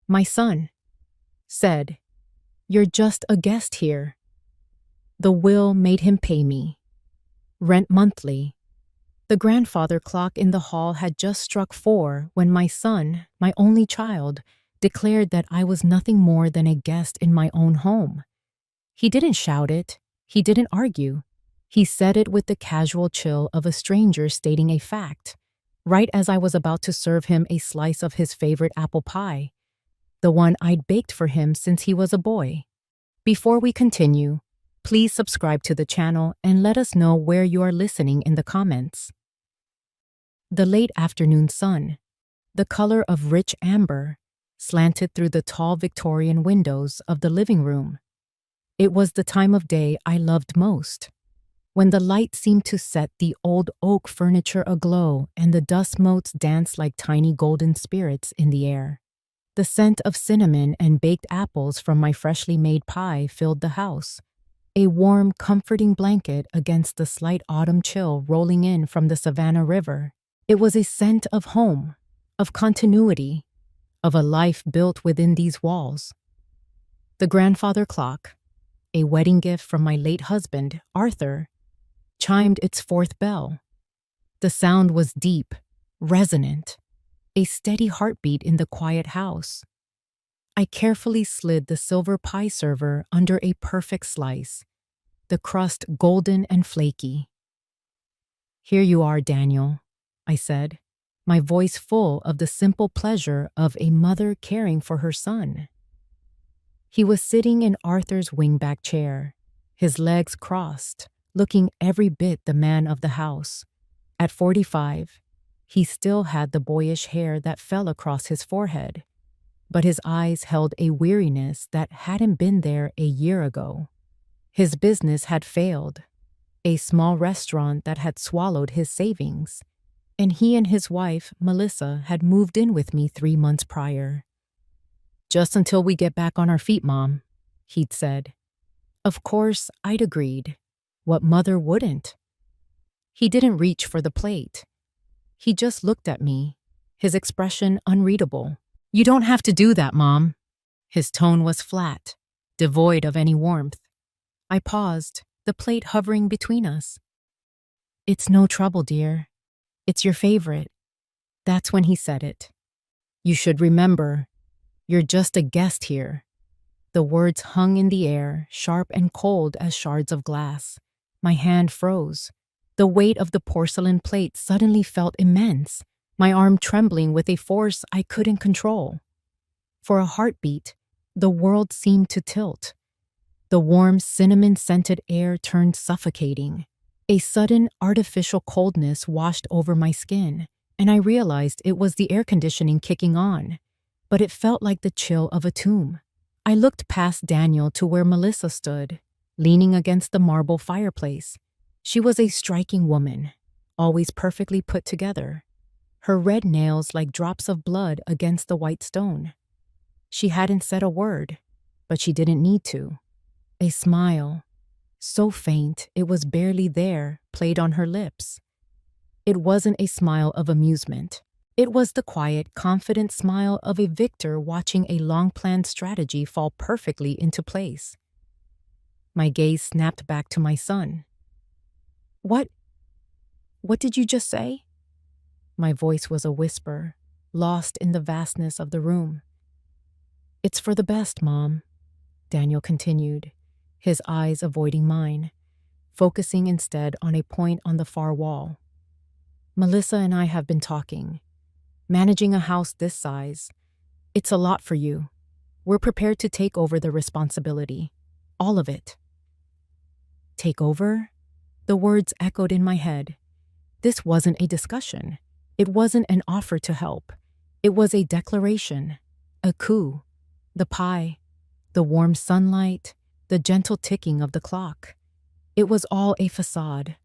My son said, "You're just a guest here." The will made him pay me rent monthly. The grandfather clock in the hall had just struck 4 when my son, my only child, declared that I was nothing more than a guest in my own home. He didn't shout it. He didn't argue. He said it with the casual chill of a stranger stating a fact, right as I was about to serve him a slice of his favorite apple pie, the one I'd baked for him since he was a boy. Before we continue, please subscribe to the channel and let us know where you are listening in the comments. The late afternoon sun, the color of rich amber, slanted through the tall Victorian windows of the living room. It was the time of day I loved most, when the light seemed to set the old oak furniture aglow and the dust motes danced like tiny golden spirits in the air. The scent of cinnamon and baked apples from my freshly made pie filled the house, a warm, comforting blanket against the slight autumn chill rolling in from the Savannah River. It was a scent of home, of continuity, of a life built within these walls. The grandfather clock, a wedding gift from my late husband, Arthur, chimed its 4th bell. The sound was deep, resonant, a steady heartbeat in the quiet house. I carefully slid the silver pie server under a perfect slice, the crust golden and flaky. "Here you are, Daniel," I said, my voice full of the simple pleasure of a mother caring for her son. He was sitting in Arthur's wingback chair, his legs crossed, looking every bit the man of the house. At 45, he still had the boyish hair that fell across his forehead, but his eyes held a weariness that hadn't been there a year ago. His business had failed, a small restaurant that had swallowed his savings, and he and his wife, Melissa, had moved in with me 3 months prior. "Just until we get back on our feet, Mom," he'd said. Of course, I'd agreed. What mother wouldn't? He didn't reach for the plate. He just looked at me, his expression unreadable. "You don't have to do that, Mom." His tone was flat, devoid of any warmth. I paused, the plate hovering between us. "It's no trouble, dear. It's your favorite." That's when he said it. "You should remember, you're just a guest here." The words hung in the air, sharp and cold as shards of glass. My hand froze. The weight of the porcelain plate suddenly felt immense, my arm trembling with a force I couldn't control. For a heartbeat, the world seemed to tilt. The warm, cinnamon-scented air turned suffocating. A sudden, artificial coldness washed over my skin, and I realized it was the air conditioning kicking on, but it felt like the chill of a tomb. I looked past Daniel to where Melissa stood, leaning against the marble fireplace. She was a striking woman, always perfectly put together, her red nails like drops of blood against the white stone. She hadn't said a word, but she didn't need to. A smile, so faint it was barely there, played on her lips. It wasn't a smile of amusement. It was the quiet, confident smile of a victor watching a long-planned strategy fall perfectly into place. My gaze snapped back to my son. What did you just say?" My voice was a whisper, lost in the vastness of the room. "It's for the best, Mom," Daniel continued, his eyes avoiding mine, focusing instead on a point on the far wall. "Melissa and I have been talking. Managing a house this size, it's a lot for you. We're prepared to take over the responsibility. All of it." "Take over?" The words echoed in my head. This wasn't a discussion. It wasn't an offer to help. It was a declaration, a coup. The pie, the warm sunlight, the gentle ticking of the clock. It was all a facade.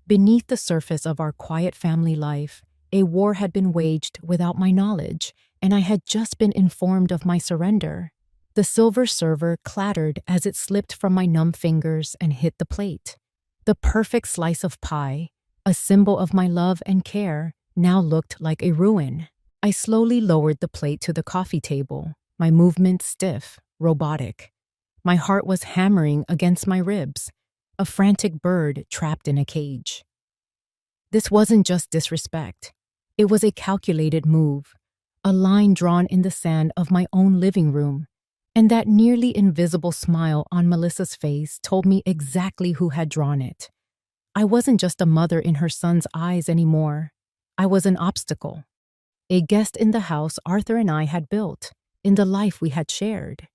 Beneath the surface of our quiet family life, a war had been waged without my knowledge, and I had just been informed of my surrender. The silver server clattered as it slipped from my numb fingers and hit the plate. The perfect slice of pie, a symbol of my love and care, now looked like a ruin. I slowly lowered the plate to the coffee table, my movements stiff, robotic. My heart was hammering against my ribs, a frantic bird trapped in a cage. This wasn't just disrespect. It was a calculated move, a line drawn in the sand of my own living room, and that nearly invisible smile on Melissa's face told me exactly who had drawn it. I wasn't just a mother in her son's eyes anymore. I was an obstacle, a guest in the house Arthur and I had built, in the life we had shared.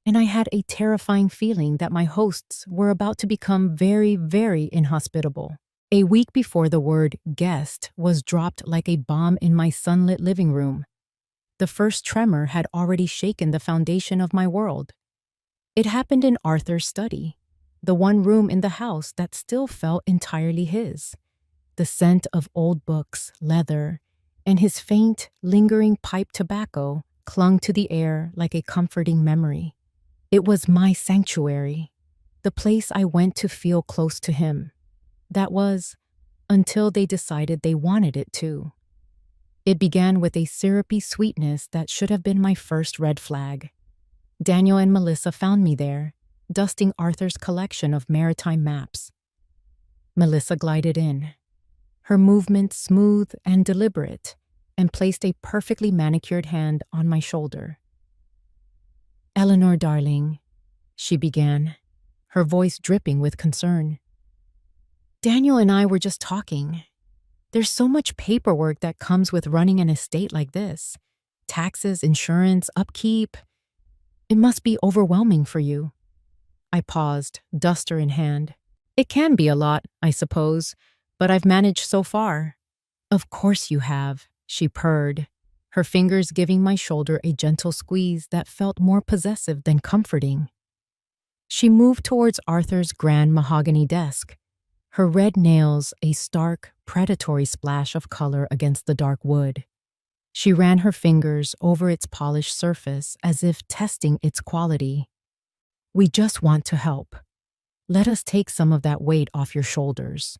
And I had a terrifying feeling that my hosts were about to become very, very inhospitable. A week before the word guest was dropped like a bomb in my sunlit living room, the first tremor had already shaken the foundation of my world. It happened in Arthur's study, the one room in the house that still felt entirely his. The scent of old books, leather, and his faint, lingering pipe tobacco clung to the air like a comforting memory. It was my sanctuary, the place I went to feel close to him. That was, until they decided they wanted it to. It began with a syrupy sweetness that should have been my first red flag. Daniel and Melissa found me there, dusting Arthur's collection of maritime maps. Melissa glided in, her movements smooth and deliberate, and placed a perfectly manicured hand on my shoulder. "Eleanor, darling," she began, her voice dripping with concern. "Daniel and I were just talking. There's so much paperwork that comes with running an estate like this. Taxes, insurance, upkeep. It must be overwhelming for you." I paused, duster in hand. "It can be a lot, I suppose, but I've managed so far." "Of course you have," she purred, her fingers giving my shoulder a gentle squeeze that felt more possessive than comforting. She moved towards Arthur's grand mahogany desk, her red nails a stark, predatory splash of color against the dark wood. She ran her fingers over its polished surface as if testing its quality. "We just want to help. Let us take some of that weight off your shoulders.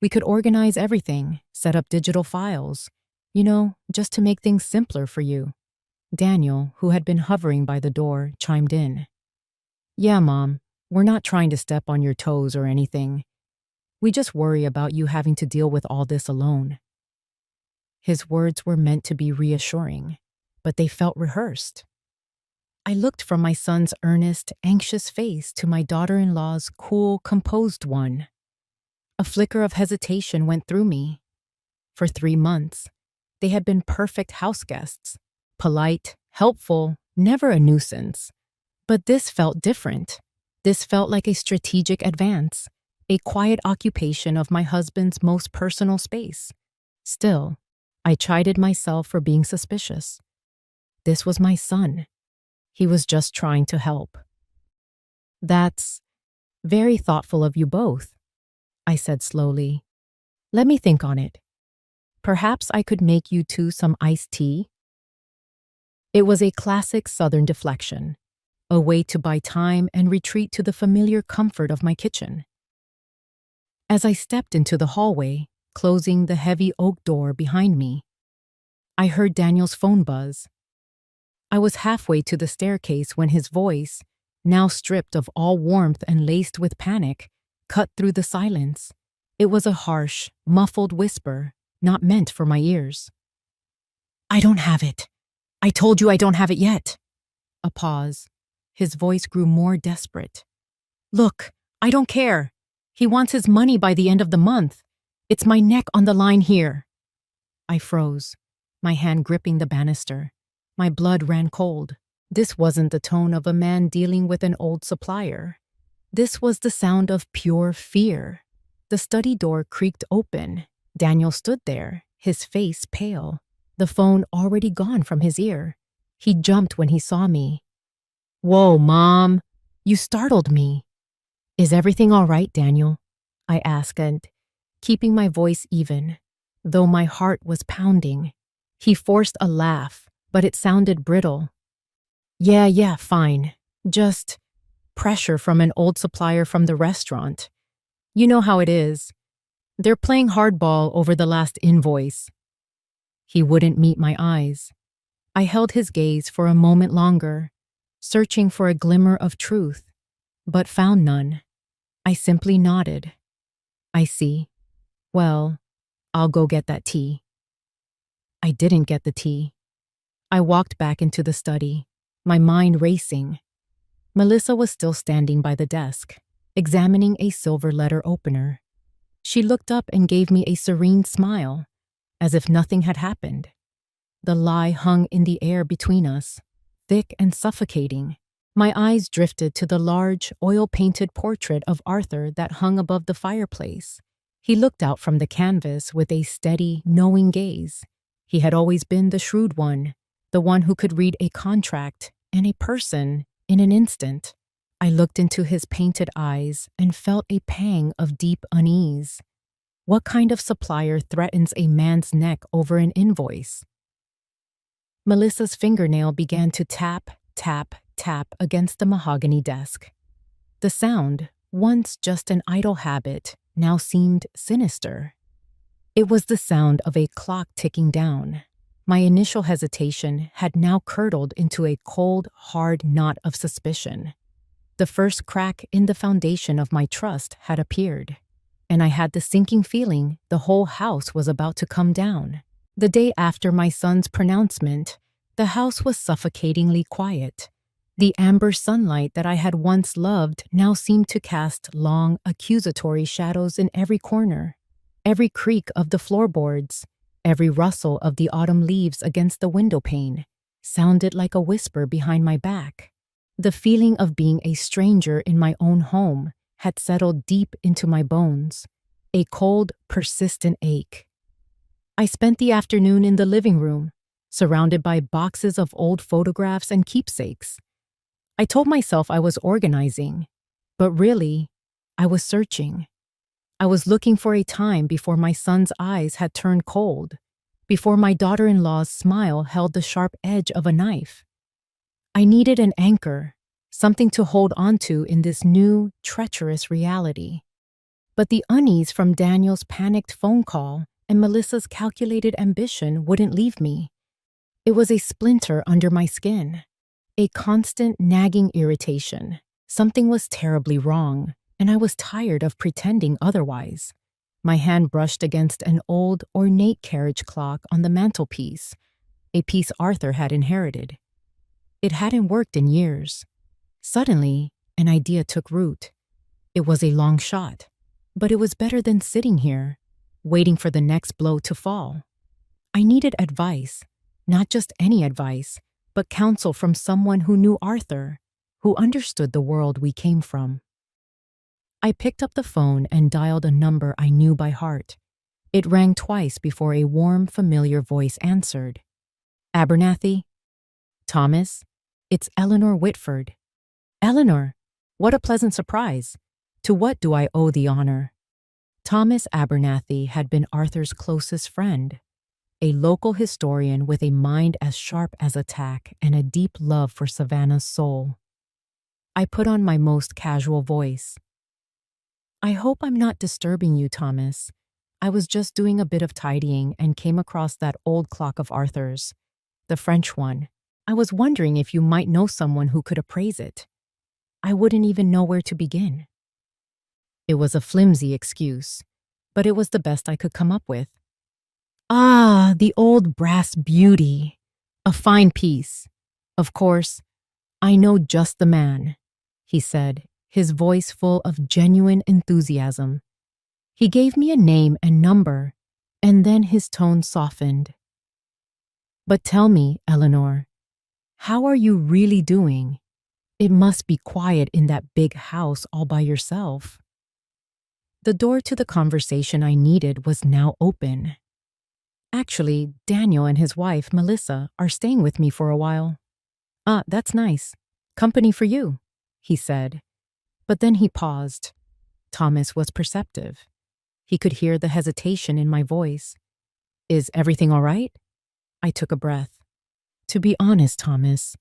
We could organize everything, set up digital files, just to make things simpler for you." Daniel, who had been hovering by the door, chimed in. "Yeah, Mom, we're not trying to step on your toes or anything. We just worry about you having to deal with all this alone." His words were meant to be reassuring, but they felt rehearsed. I looked from my son's earnest, anxious face to my daughter-in-law's cool, composed one. A flicker of hesitation went through me. For 3 months, they had been perfect house guests, polite, helpful, never a nuisance. But this felt different. This felt like a strategic advance, a quiet occupation of my husband's most personal space. Still, I chided myself for being suspicious. This was my son. He was just trying to help. "That's very thoughtful of you both," I said slowly. "Let me think on it. Perhaps I could make you two some iced tea?" It was a classic Southern deflection, a way to buy time and retreat to the familiar comfort of my kitchen. As I stepped into the hallway, closing the heavy oak door behind me, I heard Daniel's phone buzz. I was halfway to the staircase when his voice, now stripped of all warmth and laced with panic, cut through the silence. It was a harsh, muffled whisper, not meant for my ears. "I don't have it. I told you I don't have it yet." A pause. His voice grew more desperate. "Look, I don't care. He wants his money by the end of the month. It's my neck on the line here." I froze, my hand gripping the banister. My blood ran cold. This wasn't the tone of a man dealing with an old supplier. This was the sound of pure fear. The study door creaked open. Daniel stood there, his face pale, the phone already gone from his ear. He jumped when he saw me. "Whoa, Mom! You startled me." "Is everything all right, Daniel?" I asked, and keeping my voice even, though my heart was pounding. He forced a laugh, but it sounded brittle. Yeah, fine. Just pressure from an old supplier from the restaurant. You know how it is. They're playing hardball over the last invoice." He wouldn't meet my eyes. I held his gaze for a moment longer, searching for a glimmer of truth, but found none. I simply nodded. I see. Well, I'll go get that tea. I didn't get the tea. I walked back into the study, my mind racing. Melissa was still standing by the desk, examining a silver letter opener. She looked up and gave me a serene smile, as if nothing had happened. The lie hung in the air between us, thick and suffocating. My eyes drifted to the large, oil-painted portrait of Arthur that hung above the fireplace. He looked out from the canvas with a steady, knowing gaze. He had always been the shrewd one, the one who could read a contract and a person in an instant. I looked into his painted eyes and felt a pang of deep unease. What kind of supplier threatens a man's neck over an invoice? Melissa's fingernail began to tap, tap, tap against the mahogany desk. The sound, once just an idle habit, now seemed sinister. It was the sound of a clock ticking down. My initial hesitation had now curdled into a cold, hard knot of suspicion. The first crack in the foundation of my trust had appeared, and I had the sinking feeling the whole house was about to come down. The day after my son's pronouncement, the house was suffocatingly quiet. The amber sunlight that I had once loved now seemed to cast long, accusatory shadows in every corner. Every creak of the floorboards, every rustle of the autumn leaves against the window pane, sounded like a whisper behind my back. The feeling of being a stranger in my own home had settled deep into my bones, a cold, persistent ache. I spent the afternoon in the living room, surrounded by boxes of old photographs and keepsakes. I told myself I was organizing, but really, I was searching. I was looking for a time before my son's eyes had turned cold, before my daughter-in-law's smile held the sharp edge of a knife. I needed an anchor, something to hold onto in this new, treacherous reality. But the unease from Daniel's panicked phone call and Melissa's calculated ambition wouldn't leave me. It was a splinter under my skin, a constant nagging irritation. Something was terribly wrong, and I was tired of pretending otherwise. My hand brushed against an old, ornate carriage clock on the mantelpiece, a piece Arthur had inherited. It hadn't worked in years. Suddenly, an idea took root. It was a long shot, but it was better than sitting here, waiting for the next blow to fall. I needed advice, not just any advice, but counsel from someone who knew Arthur, who understood the world we came from. I picked up the phone and dialed a number I knew by heart. It rang twice before a warm, familiar voice answered. Abernathy? Thomas? It's Eleanor Whitford. Eleanor, what a pleasant surprise. To what do I owe the honor? Thomas Abernathy had been Arthur's closest friend, a local historian with a mind as sharp as a tack and a deep love for Savannah's soul. I put on my most casual voice. I hope I'm not disturbing you, Thomas. I was just doing a bit of tidying and came across that old clock of Arthur's, the French one. I was wondering if you might know someone who could appraise it. I wouldn't even know where to begin. It was a flimsy excuse, but it was the best I could come up with. Ah, the old brass beauty. A fine piece. Of course, I know just the man, he said, his voice full of genuine enthusiasm. He gave me a name and number, and then his tone softened. But tell me, Eleanor, how are you really doing? It must be quiet in that big house all by yourself. The door to the conversation I needed was now open. Actually, Daniel and his wife, Melissa, are staying with me for a while. Ah, that's nice. Company for you, he said. But then he paused. Thomas was perceptive. He could hear the hesitation in my voice. Is everything all right? I took a breath. To be honest, Thomas,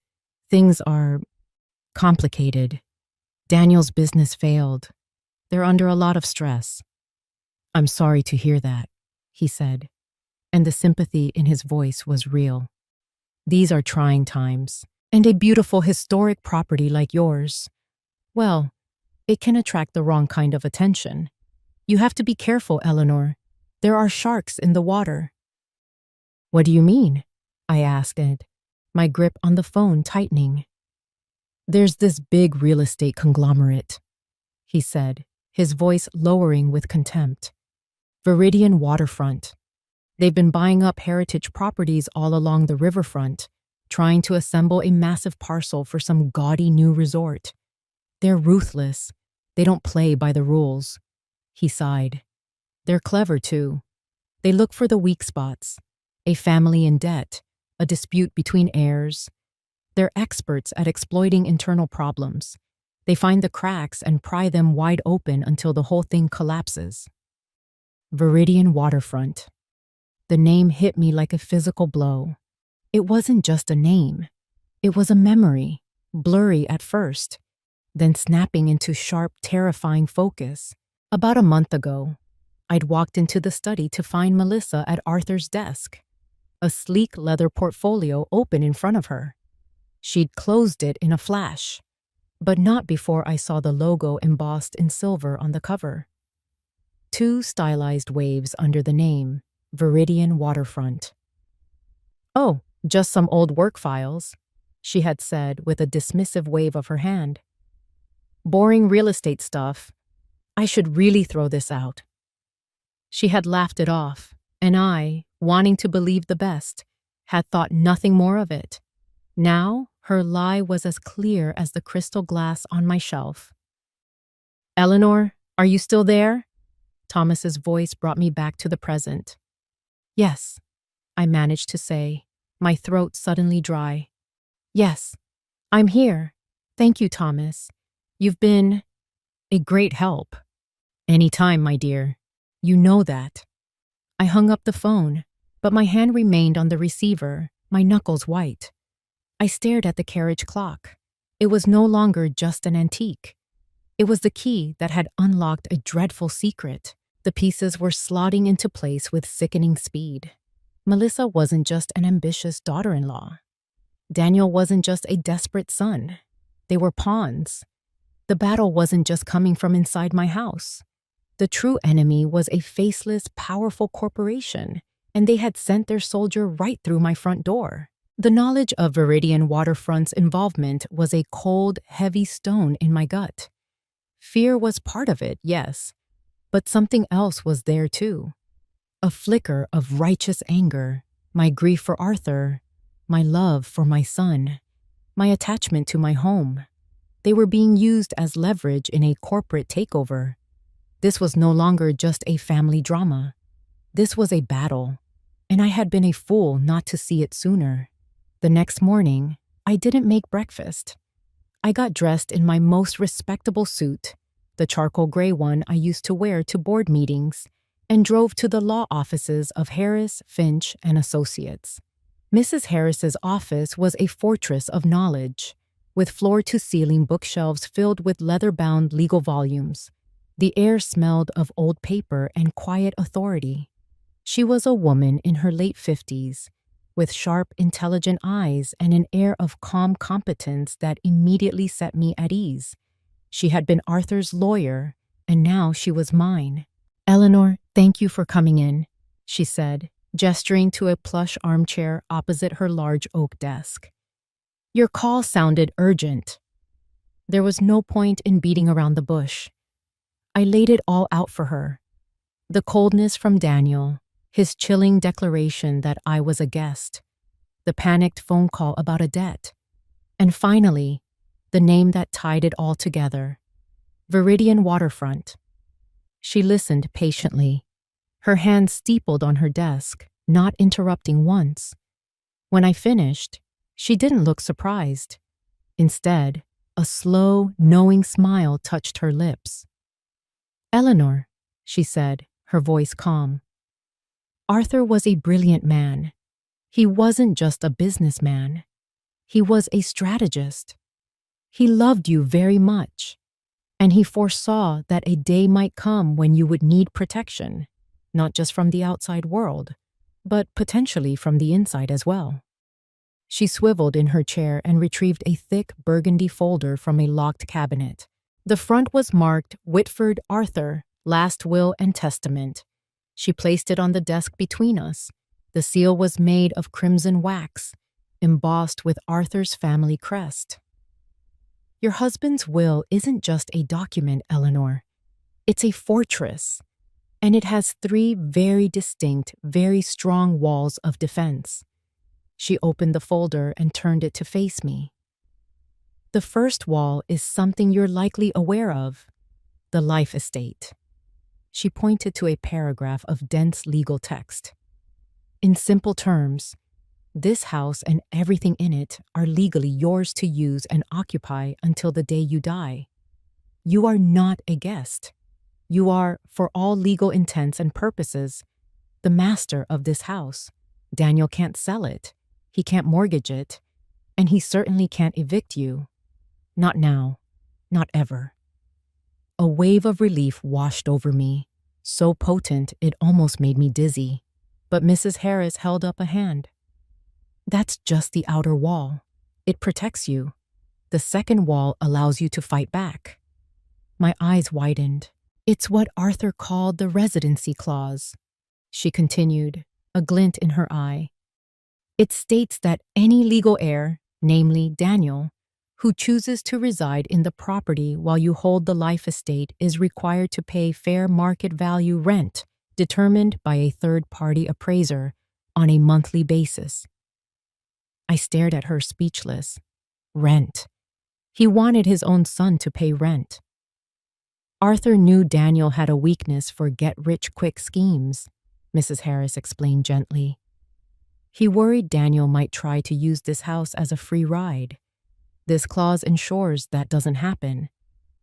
things are complicated. Daniel's business failed. They're under a lot of stress. I'm sorry to hear that, he said, and the sympathy in his voice was real. These are trying times. And a beautiful historic property like yours, well, it can attract the wrong kind of attention. You have to be careful, Eleanor. There are sharks in the water. What do you mean? I asked, my grip on the phone tightening. There's this big real estate conglomerate, he said, his voice lowering with contempt. Viridian Waterfront. They've been buying up heritage properties all along the riverfront, trying to assemble a massive parcel for some gaudy new resort. They're ruthless. They don't play by the rules. He sighed. They're clever, too. They look for the weak spots. A family in debt, a dispute between heirs. They're experts at exploiting internal problems. They find the cracks and pry them wide open until the whole thing collapses. Viridian Waterfront. The name hit me like a physical blow. It wasn't just a name. It was a memory, blurry at first, then snapping into sharp, terrifying focus. About a month ago, I'd walked into the study to find Melissa at Arthur's desk, a sleek leather portfolio open in front of her. She'd closed it in a flash, but not before I saw the logo embossed in silver on the cover. 2 stylized waves under the name, Viridian Waterfront. Oh, just some old work files, she had said with a dismissive wave of her hand. Boring real estate stuff. I should really throw this out. She had laughed it off, and I, wanting to believe the best, had thought nothing more of it. Now, her lie was as clear as the crystal glass on my shelf. Eleanor, are you still there? Thomas's voice brought me back to the present. Yes, I managed to say, my throat suddenly dry. Yes, I'm here. Thank you, Thomas. You've been a great help. Any time, my dear. You know that. I hung up the phone, but my hand remained on the receiver, my knuckles white. I stared at the carriage clock. It was no longer just an antique. It was the key that had unlocked a dreadful secret. The pieces were slotting into place with sickening speed. Melissa wasn't just an ambitious daughter-in-law. Daniel wasn't just a desperate son. They were pawns. The battle wasn't just coming from inside my house. The true enemy was a faceless, powerful corporation, and they had sent their soldier right through my front door. The knowledge of Viridian Waterfront's involvement was a cold, heavy stone in my gut. Fear was part of it, yes, but something else was there too. A flicker of righteous anger, my grief for Arthur, my love for my son, my attachment to my home. They were being used as leverage in a corporate takeover. This was no longer just a family drama. This was a battle, and I had been a fool not to see it sooner. The next morning, I didn't make breakfast. I got dressed in my most respectable suit, the charcoal gray one I used to wear to board meetings, and drove to the law offices of Harris, Finch, and Associates. Mrs. Harris's office was a fortress of knowledge, with floor-to-ceiling bookshelves filled with leather-bound legal volumes. The air smelled of old paper and quiet authority. She was a woman in her late 50s, with sharp, intelligent eyes and an air of calm competence that immediately set me at ease. She had been Arthur's lawyer, and now she was mine. Eleanor, thank you for coming in, she said, gesturing to a plush armchair opposite her large oak desk. Your call sounded urgent. There was no point in beating around the bush. I laid it all out for her. The coldness from Daniel, his chilling declaration that I was a guest, the panicked phone call about a debt, and finally, the name that tied it all together, Viridian Waterfront. She listened patiently, her hands steepled on her desk, not interrupting once. When I finished, she didn't look surprised. Instead, a slow, knowing smile touched her lips. Eleanor, she said, her voice calm. Arthur was a brilliant man. He wasn't just a businessman. He was a strategist. He loved you very much, and he foresaw that a day might come when you would need protection, not just from the outside world, but potentially from the inside as well. She swiveled in her chair and retrieved a thick burgundy folder from a locked cabinet. The front was marked Whitford Arthur, Last Will and Testament. She placed it on the desk between us. The seal was made of crimson wax, embossed with Arthur's family crest. Your husband's will isn't just a document, Eleanor. It's a fortress, and it has 3 very distinct, very strong walls of defense. She opened the folder and turned it to face me. The first wall is something you're likely aware of, the life estate. She pointed to a paragraph of dense legal text. In simple terms, this house and everything in it are legally yours to use and occupy until the day you die. You are not a guest. You are, for all legal intents and purposes, the master of this house. Daniel can't sell it. He can't mortgage it. And he certainly can't evict you. Not now. Not ever. A wave of relief washed over me, so potent it almost made me dizzy. But Mrs. Harris held up a hand. That's just the outer wall. It protects you. The second wall allows you to fight back. My eyes widened. It's what Arthur called the residency clause. She continued, a glint in her eye. It states that any legal heir, namely Daniel, who chooses to reside in the property while you hold the life estate is required to pay fair market value rent determined by a third-party appraiser on a monthly basis. I stared at her speechless. Rent. He wanted his own son to pay rent. Arthur knew Daniel had a weakness for get-rich-quick schemes, Mrs. Harris explained gently. He worried Daniel might try to use this house as a free ride. This clause ensures that doesn't happen.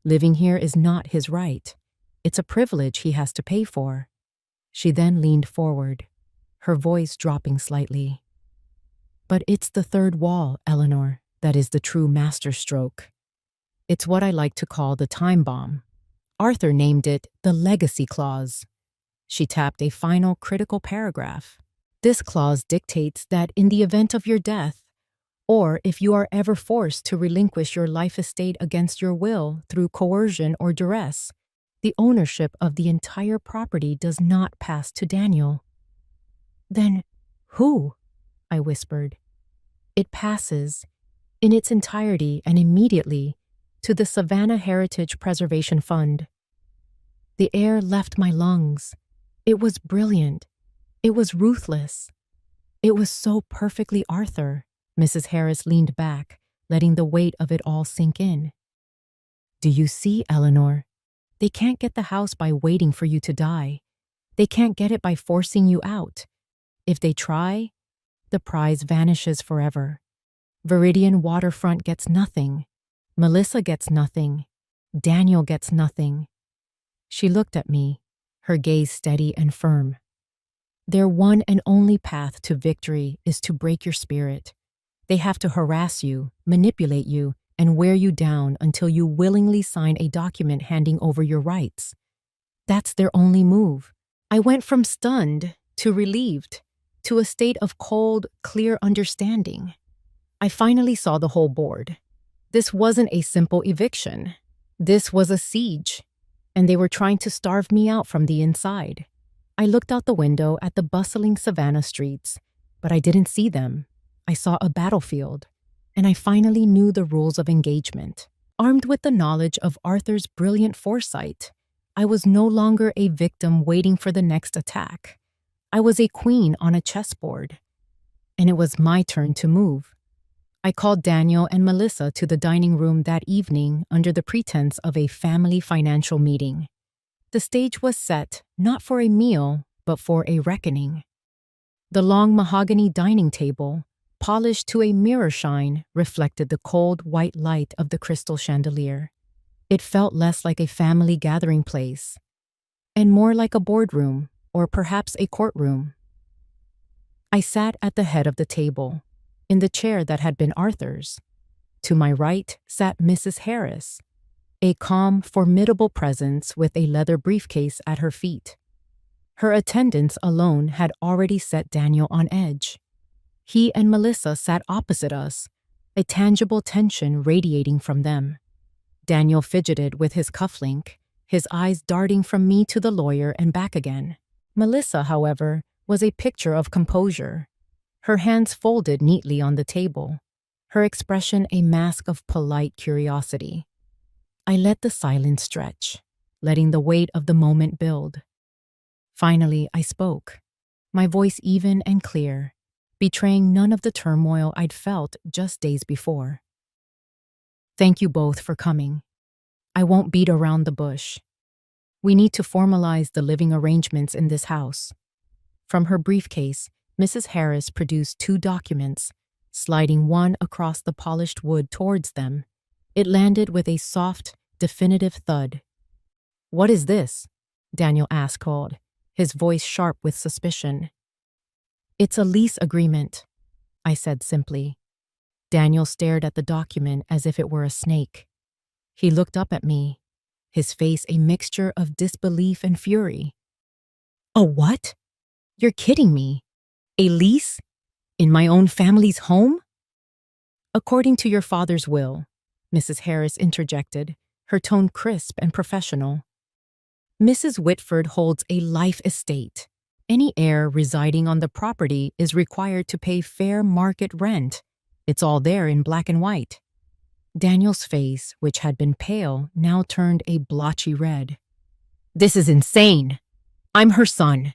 Living here is not his right. It's a privilege he has to pay for. She then leaned forward, her voice dropping slightly. But it's the third wall, Eleanor, that is the true masterstroke. It's what I like to call the time bomb. Arthur named it the legacy clause. She tapped a final critical paragraph. This clause dictates that in the event of your death, or if you are ever forced to relinquish your life estate against your will through coercion or duress, the ownership of the entire property does not pass to Daniel. Then who? I whispered. It passes, in its entirety and immediately, to the Savannah Heritage Preservation Fund. The air left my lungs. It was brilliant. It was ruthless. It was so perfectly Arthur. Mrs. Harris leaned back, letting the weight of it all sink in. Do you see, Eleanor? They can't get the house by waiting for you to die. They can't get it by forcing you out. If they try, the prize vanishes forever. Viridian Waterfront gets nothing. Melissa gets nothing. Daniel gets nothing. She looked at me, her gaze steady and firm. Their one and only path to victory is to break your spirit. They have to harass you, manipulate you, and wear you down until you willingly sign a document handing over your rights. That's their only move. I went from stunned to relieved to a state of cold, clear understanding. I finally saw the whole board. This wasn't a simple eviction. This was a siege, and they were trying to starve me out from the inside. I looked out the window at the bustling Savannah streets, but I didn't see them. I saw a battlefield, and I finally knew the rules of engagement. Armed with the knowledge of Arthur's brilliant foresight, I was no longer a victim waiting for the next attack. I was a queen on a chessboard, and it was my turn to move. I called Daniel and Melissa to the dining room that evening under the pretense of a family financial meeting. The stage was set not for a meal, but for a reckoning. The long mahogany dining table, polished to a mirror shine, reflected the cold white light of the crystal chandelier. It felt less like a family gathering place, and more like a boardroom, or perhaps a courtroom. I sat at the head of the table, in the chair that had been Arthur's. To my right sat Mrs. Harris, a calm, formidable presence with a leather briefcase at her feet. Her attendance alone had already set Daniel on edge. He and Melissa sat opposite us, a tangible tension radiating from them. Daniel fidgeted with his cufflink, his eyes darting from me to the lawyer and back again. Melissa, however, was a picture of composure, her hands folded neatly on the table, her expression a mask of polite curiosity. I let the silence stretch, letting the weight of the moment build. Finally, I spoke, my voice even and clear, betraying none of the turmoil I'd felt just days before. Thank you both for coming. I won't beat around the bush. We need to formalize the living arrangements in this house. From her briefcase, Mrs. Harris produced 2 documents, sliding one across the polished wood towards them. It landed with a soft, definitive thud. "What is this?" Daniel asked, his voice sharp with suspicion. "It's a lease agreement," I said simply. Daniel stared at the document as if it were a snake. He looked up at me, his face a mixture of disbelief and fury. "A what? You're kidding me. A lease? In my own family's home?" "According to your father's will," Mrs. Harris interjected, her tone crisp and professional. "Mrs. Whitford holds a life estate. Any heir residing on the property is required to pay fair market rent. It's all there in black and white." Daniel's face, which had been pale, now turned a blotchy red. "This is insane. I'm her son.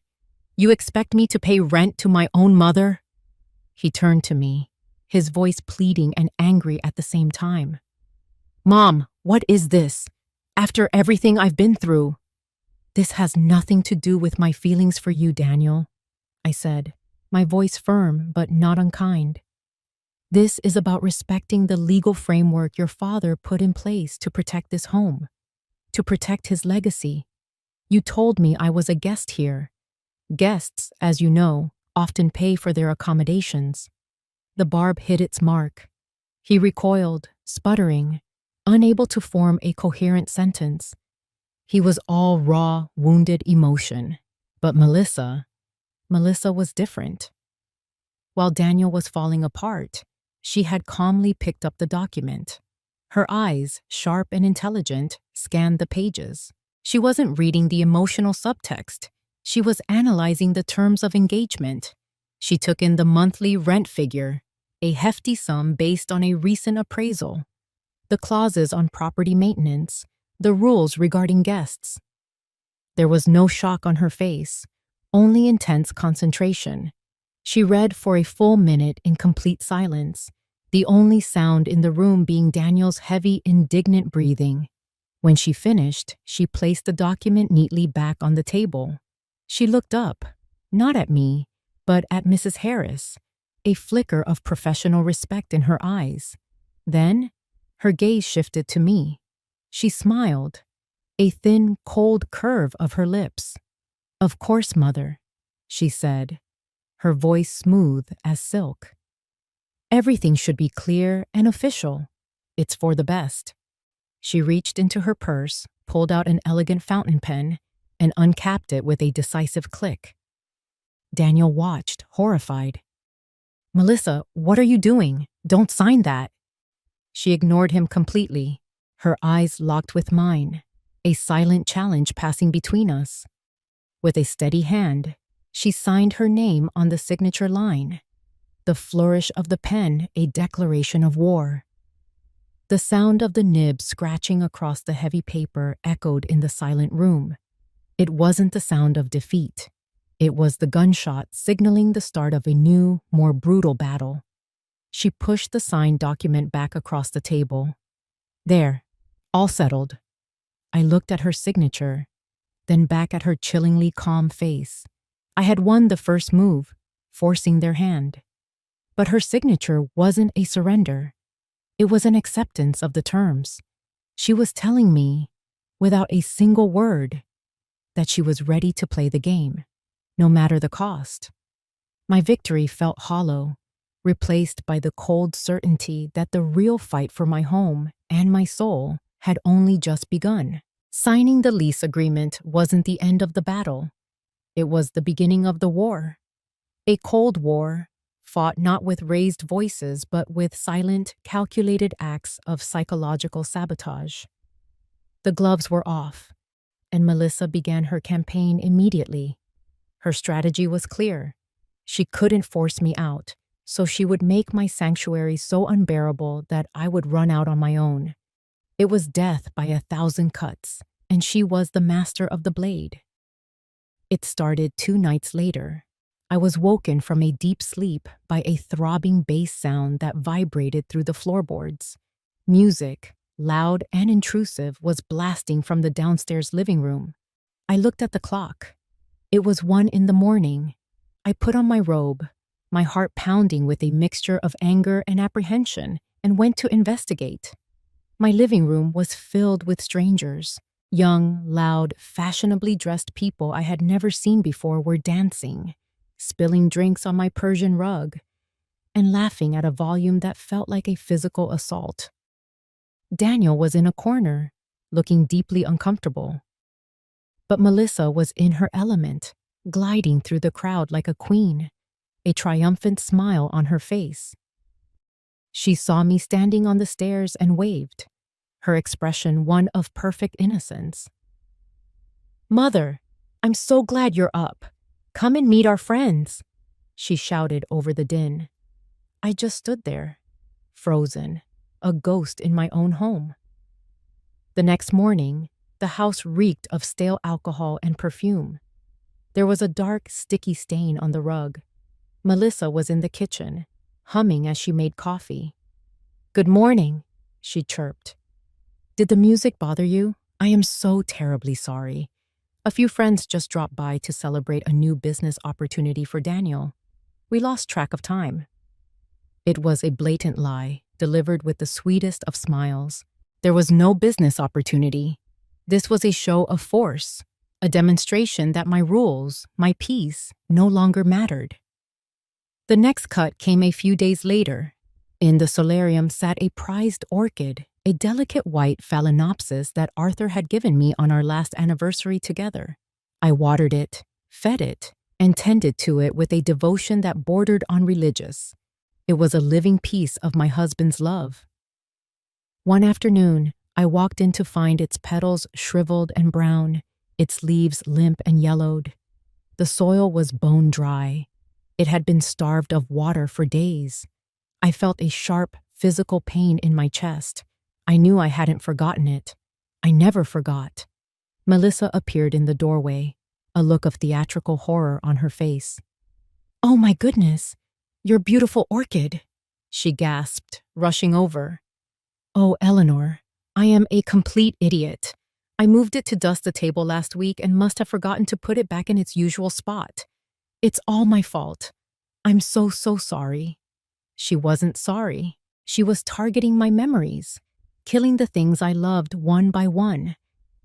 You expect me to pay rent to my own mother?" He turned to me, his voice pleading and angry at the same time. "Mom, what is this? After everything I've been through?" "This has nothing to do with my feelings for you, Daniel," I said, my voice firm but not unkind. "This is about respecting the legal framework your father put in place to protect this home, to protect his legacy. You told me I was a guest here. Guests, as you know, often pay for their accommodations." The barb hit its mark. He recoiled, sputtering, unable to form a coherent sentence. He was all raw, wounded emotion. But Melissa was different. While Daniel was falling apart, she had calmly picked up the document. Her eyes, sharp and intelligent, scanned the pages. She wasn't reading the emotional subtext. She was analyzing the terms of engagement. She took in the monthly rent figure, a hefty sum based on a recent appraisal, the clauses on property maintenance, the rules regarding guests. There was no shock on her face, only intense concentration. She read for a full minute in complete silence, the only sound in the room being Daniel's heavy, indignant breathing. When she finished, she placed the document neatly back on the table. She looked up, not at me, but at Mrs. Harris, a flicker of professional respect in her eyes. Then, her gaze shifted to me. She smiled, a thin, cold curve of her lips. "Of course, Mother," she said, her voice smooth as silk. "Everything should be clear and official. It's for the best." She reached into her purse, pulled out an elegant fountain pen, and uncapped it with a decisive click. Daniel watched, horrified. "Melissa, what are you doing? Don't sign that." She ignored him completely, her eyes locked with mine, a silent challenge passing between us. With a steady hand, she signed her name on the signature line, the flourish of the pen a declaration of war. The sound of the nib scratching across the heavy paper echoed in the silent room. It wasn't the sound of defeat. It was the gunshot signaling the start of a new, more brutal battle. She pushed the signed document back across the table. "There, all settled." I looked at her signature, then back at her chillingly calm face. I had won the first move, forcing their hand. But her signature wasn't a surrender. It was an acceptance of the terms. She was telling me, without a single word, that she was ready to play the game, no matter the cost. My victory felt hollow, replaced by the cold certainty that the real fight for my home and my soul had only just begun. Signing the lease agreement wasn't the end of the battle. It was the beginning of the war. A cold war, fought not with raised voices but with silent, calculated acts of psychological sabotage. The gloves were off, and Melissa began her campaign immediately. Her strategy was clear. She couldn't force me out, so she would make my sanctuary so unbearable that I would run out on my own. It was death by 1,000 cuts, and she was the master of the blade. It started 2 nights later. I was woken from a deep sleep by a throbbing bass sound that vibrated through the floorboards. Music, loud and intrusive, was blasting from the downstairs living room. I looked at the clock. It was 1 in the morning. I put on my robe, my heart pounding with a mixture of anger and apprehension, and went to investigate. My living room was filled with strangers. Young, loud, fashionably dressed people I had never seen before were dancing, spilling drinks on my Persian rug, and laughing at a volume that felt like a physical assault. Daniel was in a corner, looking deeply uncomfortable. But Melissa was in her element, gliding through the crowd like a queen, a triumphant smile on her face. She saw me standing on the stairs and waved, her expression one of perfect innocence. "Mother, I'm so glad you're up. Come and meet our friends," she shouted over the din. I just stood there, frozen, a ghost in my own home. The next morning, the house reeked of stale alcohol and perfume. There was a dark, sticky stain on the rug. Melissa was in the kitchen, humming as she made coffee. "Good morning," she chirped. "Did the music bother you? I am so terribly sorry. A few friends just dropped by to celebrate a new business opportunity for Daniel. We lost track of time." It was a blatant lie, delivered with the sweetest of smiles. There was no business opportunity. This was a show of force, a demonstration that my rules, my peace, no longer mattered. The next cut came a few days later. In the solarium sat a prized orchid, a delicate white phalaenopsis that Arthur had given me on our last anniversary together. I watered it, fed it, and tended to it with a devotion that bordered on religious. It was a living piece of my husband's love. One afternoon, I walked in to find its petals shriveled and brown, its leaves limp and yellowed. The soil was bone dry. It had been starved of water for days. I felt a sharp, physical pain in my chest. I knew I hadn't forgotten it. I never forgot. Melissa appeared in the doorway, a look of theatrical horror on her face. "Oh my goodness, your beautiful orchid," she gasped, rushing over. "Oh, Eleanor, I am a complete idiot. I moved it to dust the table last week and must have forgotten to put it back in its usual spot. It's all my fault. I'm so sorry." She wasn't sorry. She was targeting my memories, killing the things I loved one by one,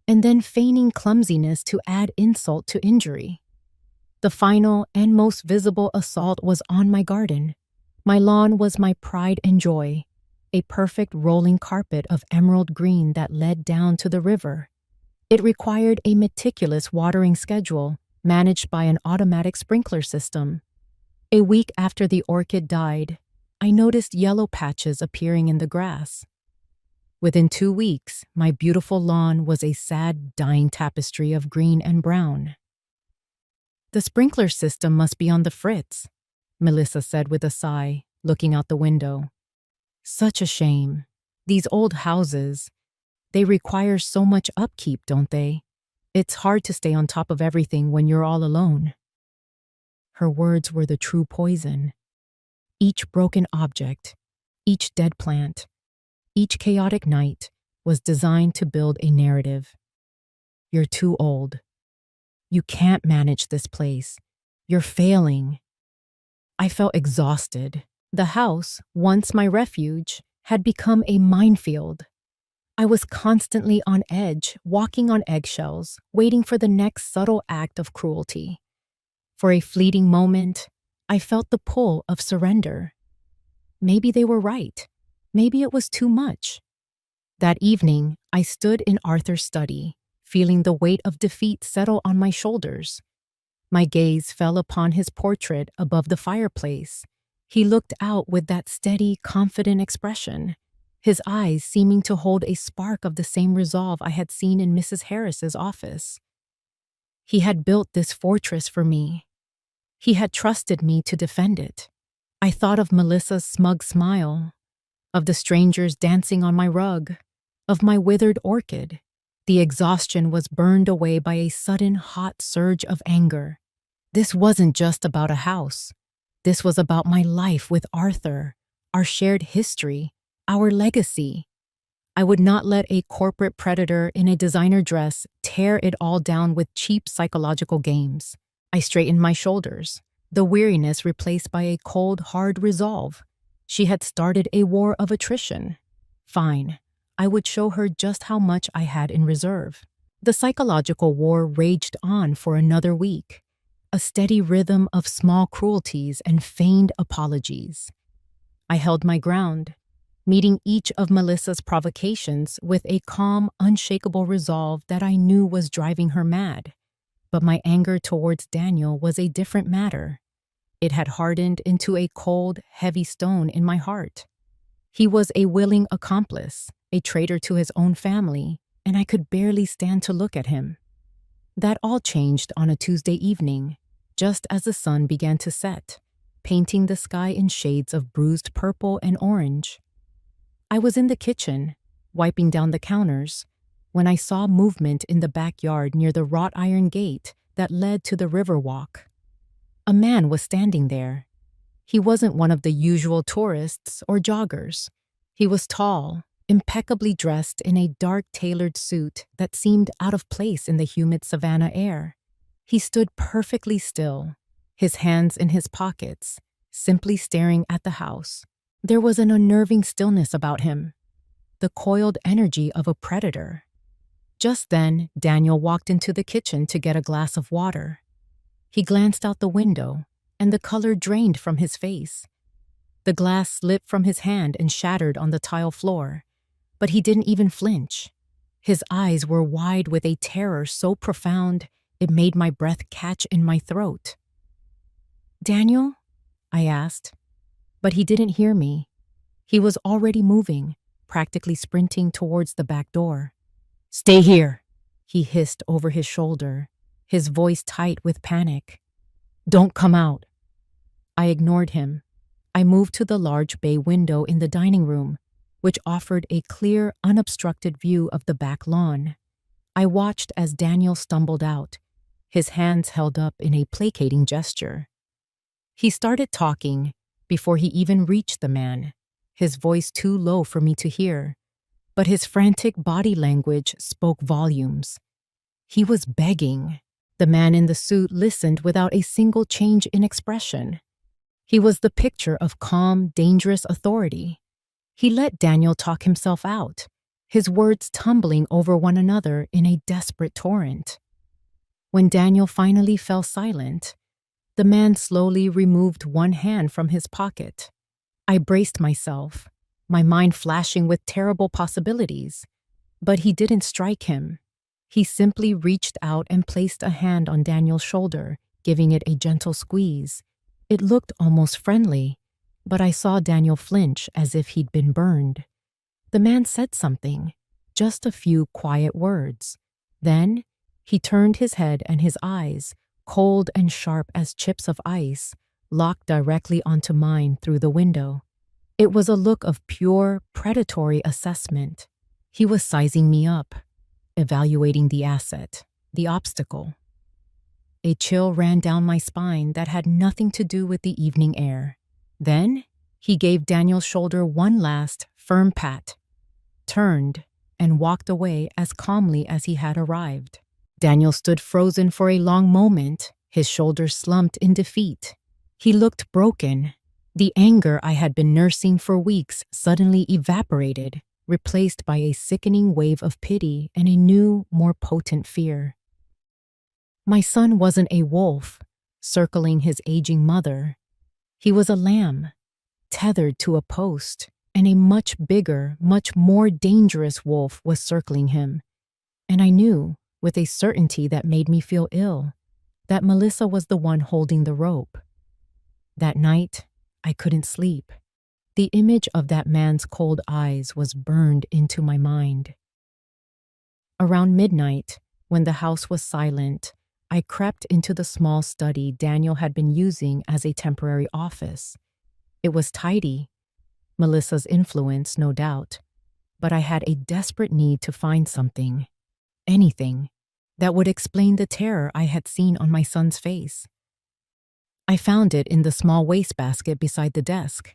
and then feigning clumsiness to add insult to injury. The final and most visible assault was on my garden. My lawn was my pride and joy, a perfect rolling carpet of emerald green that led down to the river. It required a meticulous watering schedule managed by an automatic sprinkler system. A week after the orchid died, I noticed yellow patches appearing in the grass. Within 2 weeks, my beautiful lawn was a sad, dying tapestry of green and brown. "The sprinkler system must be on the fritz," Melissa said with a sigh, looking out the window. "Such a shame. These old houses, they require so much upkeep, don't they? It's hard to stay on top of everything when you're all alone." Her words were the true poison. Each broken object, each dead plant, each chaotic night was designed to build a narrative. "You're too old. You can't manage this place. You're failing." I felt exhausted. The house, once my refuge, had become a minefield. I was constantly on edge, walking on eggshells, waiting for the next subtle act of cruelty. For a fleeting moment, I felt the pull of surrender. Maybe they were right. Maybe it was too much. That evening, I stood in Arthur's study, feeling the weight of defeat settle on my shoulders. My gaze fell upon his portrait above the fireplace, He looked out with that steady, confident expression, his eyes seeming to hold a spark of the same resolve I had seen in Mrs. Harris's office. He had built this fortress for me. He had trusted me to defend it. I thought of Melissa's smug smile, of the strangers dancing on my rug, of my withered orchid. The exhaustion was burned away by a sudden hot surge of anger. This wasn't just about a house. This was about my life with Arthur, our shared history, our legacy. I would not let a corporate predator in a designer dress tear it all down with cheap psychological games. I straightened my shoulders, the weariness replaced by a cold, hard resolve. She had started a war of attrition. Fine, I would show her just how much I had in reserve. The psychological war raged on for another week, a steady rhythm of small cruelties and feigned apologies. I held my ground, meeting each of Melissa's provocations with a calm, unshakable resolve that I knew was driving her mad. But my anger towards Daniel was a different matter. It had hardened into a cold, heavy stone in my heart. He was a willing accomplice, a traitor to his own family, and I could barely stand to look at him. That all changed on a Tuesday evening, just as the sun began to set, painting the sky in shades of bruised purple and orange. I was in the kitchen, wiping down the counters, when I saw movement in the backyard near the wrought iron gate that led to the river walk. A man was standing there. He wasn't one of the usual tourists or joggers. He was tall, impeccably dressed in a dark tailored suit that seemed out of place in the humid savannah air. He stood perfectly still, his hands in his pockets, simply staring at the house. There was an unnerving stillness about him, the coiled energy of a predator. Just then, Daniel walked into the kitchen to get a glass of water. He glanced out the window, and the color drained from his face. The glass slipped from his hand and shattered on the tile floor, but he didn't even flinch. His eyes were wide with a terror so profound it made my breath catch in my throat. "Daniel?" I asked. But he didn't hear me. He was already moving, practically sprinting towards the back door. "Stay here," he hissed over his shoulder, his voice tight with panic. "Don't come out." I ignored him. I moved to the large bay window in the dining room, which offered a clear, unobstructed view of the back lawn. I watched as Daniel stumbled out, his hands held up in a placating gesture. He started talking before he even reached the man, his voice too low for me to hear, but his frantic body language spoke volumes. He was begging. The man in the suit listened without a single change in expression. He was the picture of calm, dangerous authority. He let Daniel talk himself out, his words tumbling over one another in a desperate torrent. When Daniel finally fell silent, the man slowly removed one hand from his pocket. I braced myself, my mind flashing with terrible possibilities. But he didn't strike him. He simply reached out and placed a hand on Daniel's shoulder, giving it a gentle squeeze. It looked almost friendly, but I saw Daniel flinch as if he'd been burned. The man said something, just a few quiet words. Then he turned his head, and his eyes, cold and sharp as chips of ice, locked directly onto mine through the window. It was a look of pure, predatory assessment. He was sizing me up, evaluating the asset, the obstacle. A chill ran down my spine that had nothing to do with the evening air. Then he gave Daniel's shoulder one last, firm pat, turned, and walked away as calmly as he had arrived. Daniel stood frozen for a long moment, his shoulders slumped in defeat. He looked broken. The anger I had been nursing for weeks suddenly evaporated, replaced by a sickening wave of pity and a new, more potent fear. My son wasn't a wolf, circling his aging mother. He was a lamb, tethered to a post, and a much bigger, much more dangerous wolf was circling him. And I knew, with a certainty that made me feel ill, that Melissa was the one holding the rope. That night, I couldn't sleep. The image of that man's cold eyes was burned into my mind. Around midnight, when the house was silent, I crept into the small study Daniel had been using as a temporary office. It was tidy, Melissa's influence, no doubt, but I had a desperate need to find something, anything, that would explain the terror I had seen on my son's face. I found it in the small wastebasket beside the desk.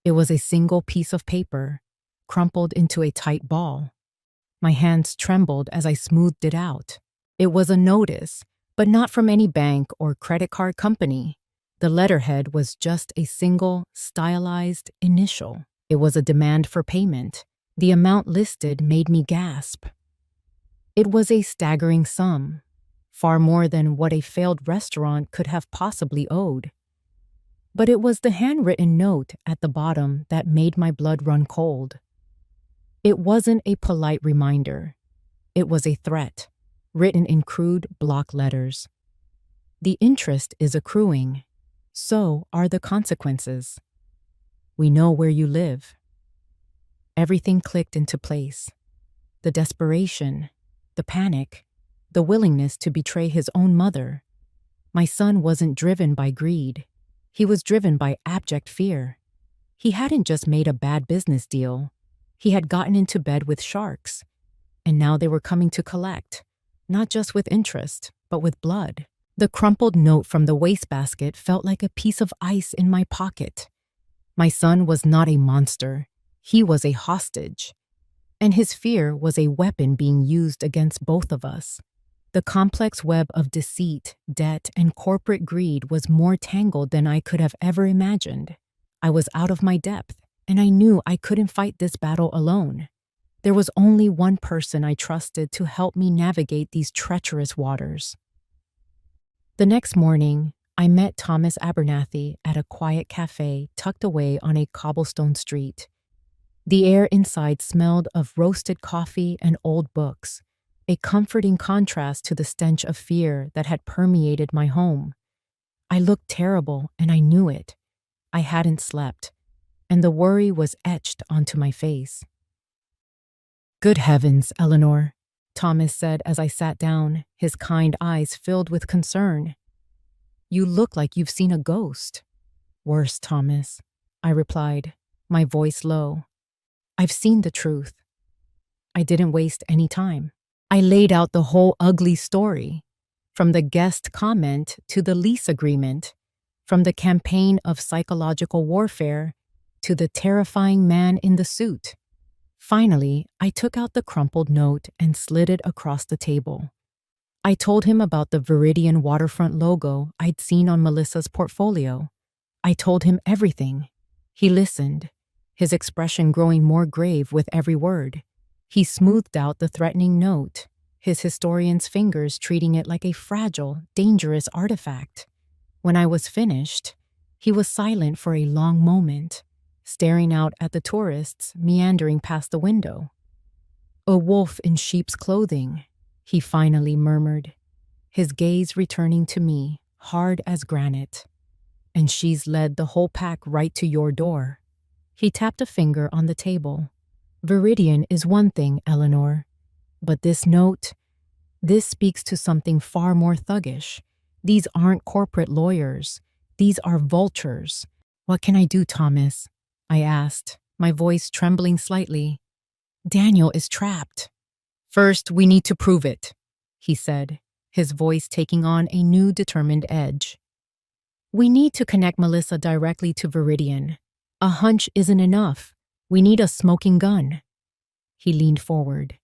It was a single piece of paper, crumpled into a tight ball. My hands trembled as I smoothed it out. It was a notice, but not from any bank or credit card company. The letterhead was just a single, stylized initial. It was a demand for payment. The amount listed made me gasp. It was a staggering sum, far more than what a failed restaurant could have possibly owed. But it was the handwritten note at the bottom that made my blood run cold. It wasn't a polite reminder. It was a threat, written in crude block letters. The interest is accruing. So are the consequences. We know where you live. Everything clicked into place. The desperation, the panic, the willingness to betray his own mother. My son wasn't driven by greed. He was driven by abject fear. He hadn't just made a bad business deal. He had gotten into bed with sharks. And now they were coming to collect, not just with interest, but with blood. The crumpled note from the wastebasket felt like a piece of ice in my pocket. My son was not a monster. He was a hostage. And his fear was a weapon being used against both of us. The complex web of deceit, debt, and corporate greed was more tangled than I could have ever imagined. I was out of my depth, and I knew I couldn't fight this battle alone. There was only one person I trusted to help me navigate these treacherous waters. The next morning, I met Thomas Abernathy at a quiet cafe tucked away on a cobblestone street. The air inside smelled of roasted coffee and old books, a comforting contrast to the stench of fear that had permeated my home. I looked terrible, and I knew it. I hadn't slept, and the worry was etched onto my face. "Good heavens, Eleanor," Thomas said as I sat down, his kind eyes filled with concern. "You look like you've seen a ghost." "Worse, Thomas," I replied, my voice low. "I've seen the truth." I didn't waste any time. I laid out the whole ugly story, from the guest comment to the lease agreement, from the campaign of psychological warfare to the terrifying man in the suit. Finally, I took out the crumpled note and slid it across the table. I told him about the Viridian waterfront logo I'd seen on Melissa's portfolio. I told him everything. He listened, his expression growing more grave with every word. He smoothed out the threatening note, his historian's fingers treating it like a fragile, dangerous artifact. When I was finished, he was silent for a long moment, staring out at the tourists meandering past the window. "A wolf in sheep's clothing," he finally murmured, his gaze returning to me, hard as granite. "And she's led the whole pack right to your door." He tapped a finger on the table. "Viridian is one thing, Eleanor, but this note, this speaks to something far more thuggish. These aren't corporate lawyers. These are vultures." "What can I do, Thomas?" I asked, my voice trembling slightly. "Daniel is trapped." "First, we need to prove it," he said, his voice taking on a new determined edge. "We need to connect Melissa directly to Viridian. A hunch isn't enough. We need a smoking gun." He leaned forward.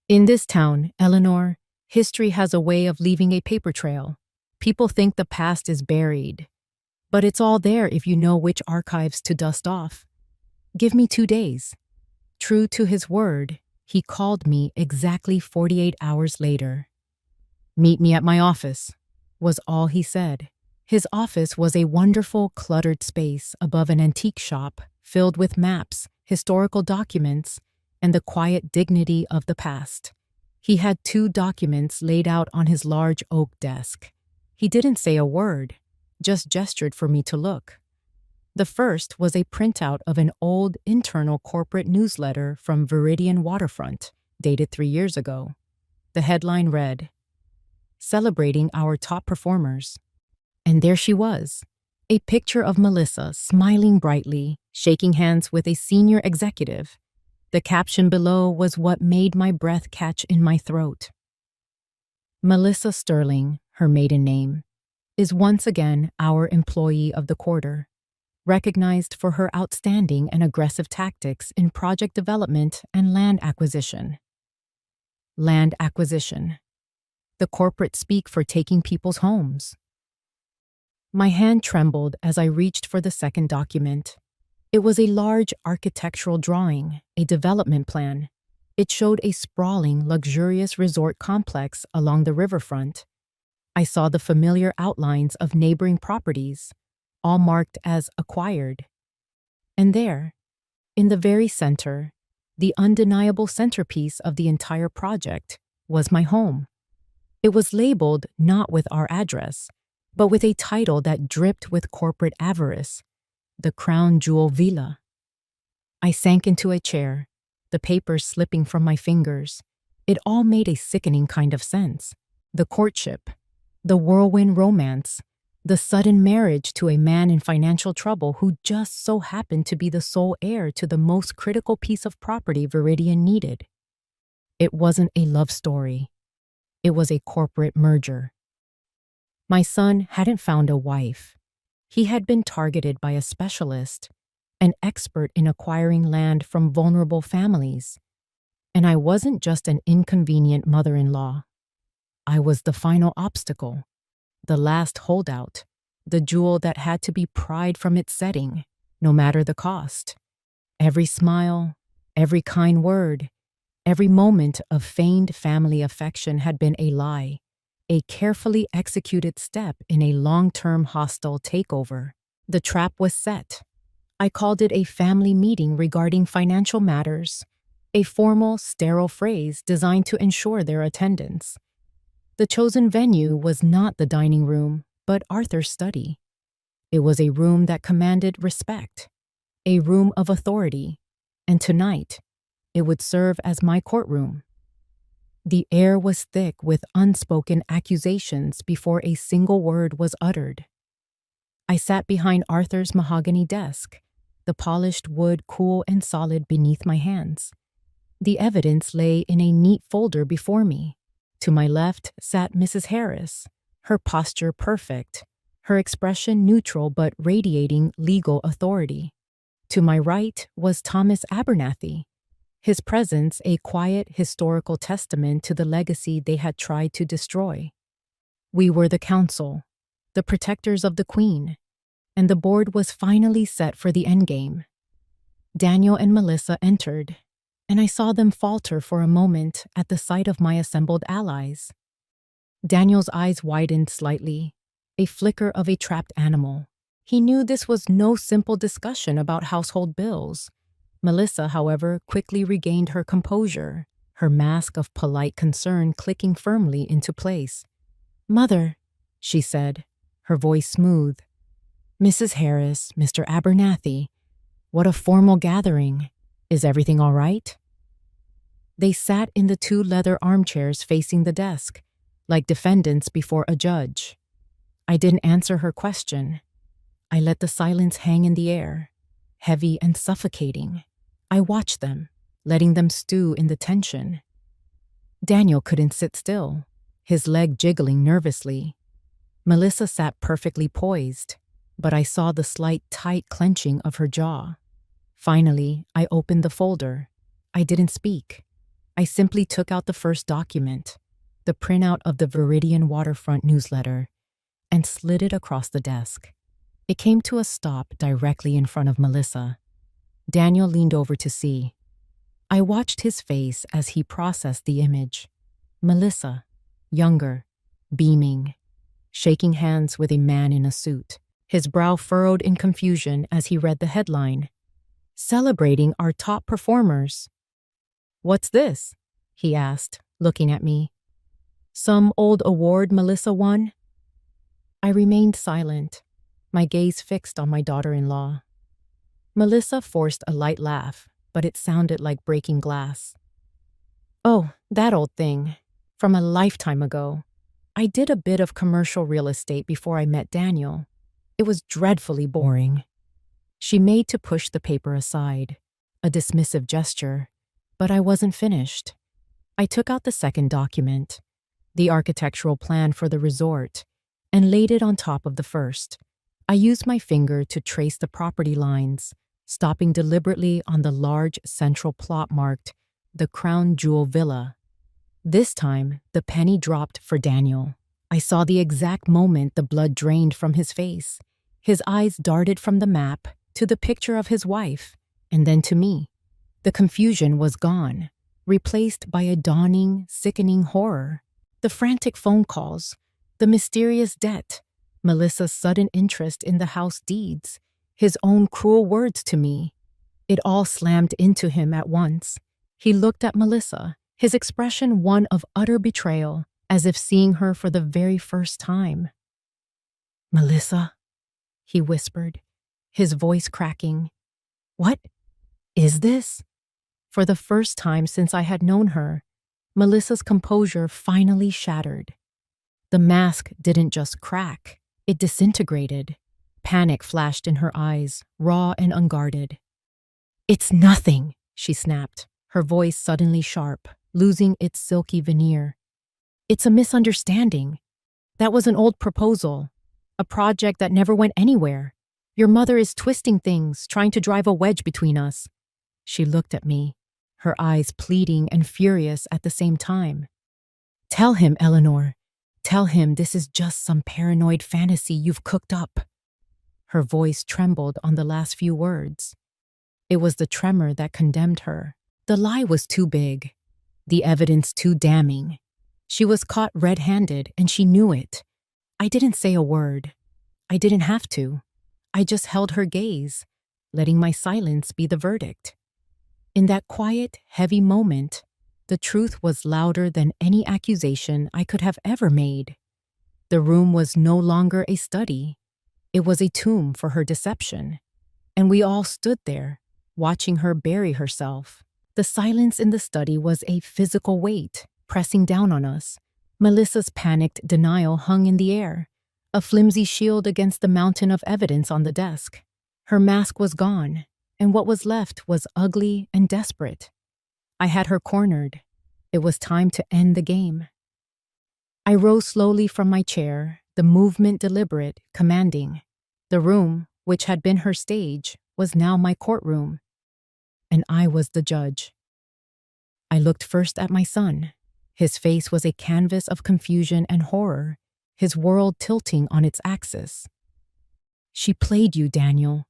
"In this town, Eleanor, history has a way of leaving a paper trail. People think the past is buried, but it's all there if you know which archives to dust off. Give me 2 days." True to his word, he called me exactly 48 hours later. "Meet me at my office," was all he said. His office was a wonderful, cluttered space above an antique shop filled with maps, historical documents, and the quiet dignity of the past. He had 2 documents laid out on his large oak desk. He didn't say a word, just gestured for me to look. The first was a printout of an old internal corporate newsletter from Viridian Waterfront, dated 3 years ago. The headline read, "Celebrating our top performers." And there she was, a picture of Melissa smiling brightly, shaking hands with a senior executive. The caption below was what made my breath catch in my throat. Melissa Sterling, her maiden name, is once again our employee of the quarter, recognized for her outstanding and aggressive tactics in project development and land acquisition. Land acquisition. The corporate speak for taking people's homes. My hand trembled as I reached for the second document. It was a large architectural drawing, a development plan. It showed a sprawling, luxurious resort complex along the riverfront. I saw the familiar outlines of neighboring properties, all marked as acquired. And there, in the very center, the undeniable centerpiece of the entire project, was my home. It was labeled not with our address, but with a title that dripped with corporate avarice, the Crown Jewel Villa. I sank into a chair, the papers slipping from my fingers. It all made a sickening kind of sense. The courtship, the whirlwind romance, the sudden marriage to a man in financial trouble who just so happened to be the sole heir to the most critical piece of property Viridian needed. It wasn't a love story. It was a corporate merger. My son hadn't found a wife. He had been targeted by a specialist, an expert in acquiring land from vulnerable families. And I wasn't just an inconvenient mother-in-law. I was the final obstacle, the last holdout, the jewel that had to be pried from its setting, no matter the cost. Every smile, every kind word, every moment of feigned family affection had been a lie, a carefully executed step in a long-term hostile takeover. The trap was set. I called it a family meeting regarding financial matters, a formal, sterile phrase designed to ensure their attendance. The chosen venue was not the dining room, but Arthur's study. It was a room that commanded respect, a room of authority, and tonight, it would serve as my courtroom. The air was thick with unspoken accusations before a single word was uttered. I sat behind Arthur's mahogany desk, the polished wood cool and solid beneath my hands. The evidence lay in a neat folder before me. To my left sat Mrs. Harris, her posture perfect, her expression neutral but radiating legal authority. To my right was Thomas Abernathy, his presence a quiet historical testament to the legacy they had tried to destroy. We were the council, the protectors of the Queen, and the board was finally set for the endgame. Daniel and Melissa entered, and I saw them falter for a moment at the sight of my assembled allies. Daniel's eyes widened slightly, a flicker of a trapped animal. He knew this was no simple discussion about household bills. Melissa, however, quickly regained her composure, her mask of polite concern clicking firmly into place. "Mother," she said, her voice smooth. "Mrs. Harris, Mr. Abernathy, what a formal gathering. Is everything all right?" They sat in the two leather armchairs facing the desk, like defendants before a judge. I didn't answer her question. I let the silence hang in the air, heavy and suffocating. I watched them, letting them stew in the tension. Daniel couldn't sit still, his leg jiggling nervously. Melissa sat perfectly poised, but I saw the slight tight clenching of her jaw. Finally, I opened the folder. I didn't speak. I simply took out the first document, the printout of the Viridian Waterfront newsletter, and slid it across the desk. It came to a stop directly in front of Melissa. Daniel leaned over to see. I watched his face as he processed the image. Melissa, younger, beaming, shaking hands with a man in a suit, his brow furrowed in confusion as he read the headline, "Celebrating our top performers." "What's this?" he asked, looking at me. "Some old award Melissa won?" I remained silent. my gaze fixed on my daughter-in-law. Melissa forced a light laugh, but it sounded like breaking glass. Oh, that old thing. From a lifetime ago. I did a bit of commercial real estate before I met Daniel. It was dreadfully boring. She made to push the paper aside, a dismissive gesture, but I wasn't finished. I took out the second document, the architectural plan for the resort, and laid it on top of the first. I used my finger to trace the property lines, stopping deliberately on the large central plot marked the Crown Jewel Villa. This time, the penny dropped for Daniel. I saw the exact moment the blood drained from his face. His eyes darted from the map to the picture of his wife, and then to me. The confusion was gone, replaced by a dawning, sickening horror. The frantic phone calls, the mysterious debt, Melissa's sudden interest in the house deeds, his own cruel words to me. It all slammed into him at once. He looked at Melissa, his expression one of utter betrayal, as if seeing her for the very first time. "Melissa," he whispered, his voice cracking. "What is this?" For the first time since I had known her, Melissa's composure finally shattered. The mask didn't just crack, it disintegrated. Panic flashed in her eyes, raw and unguarded. "It's nothing," she snapped, her voice suddenly sharp, losing its silky veneer. "It's a misunderstanding. That was an old proposal, a project that never went anywhere. Your mother is twisting things, trying to drive a wedge between us." She looked at me, her eyes pleading and furious at the same time. "Tell him, Eleanor. Tell him this is just some paranoid fantasy you've cooked up." Her voice trembled on the last few words. It was the tremor that condemned her. The lie was too big, the evidence too damning. She was caught red-handed, and she knew it. I didn't say a word. I didn't have to. I just held her gaze, letting my silence be the verdict. In that quiet, heavy moment, the truth was louder than any accusation I could have ever made. The room was no longer a study. It was a tomb for her deception. And we all stood there, watching her bury herself. The silence in the study was a physical weight, pressing down on us. Melissa's panicked denial hung in the air, a flimsy shield against the mountain of evidence on the desk. Her mask was gone, and what was left was ugly and desperate. I had her cornered. It was time to end the game. I rose slowly from my chair, the movement deliberate, commanding. The room, which had been her stage, was now my courtroom, and I was the judge. I looked first at my son. His face was a canvas of confusion and horror, his world tilting on its axis. "She played you, Daniel,"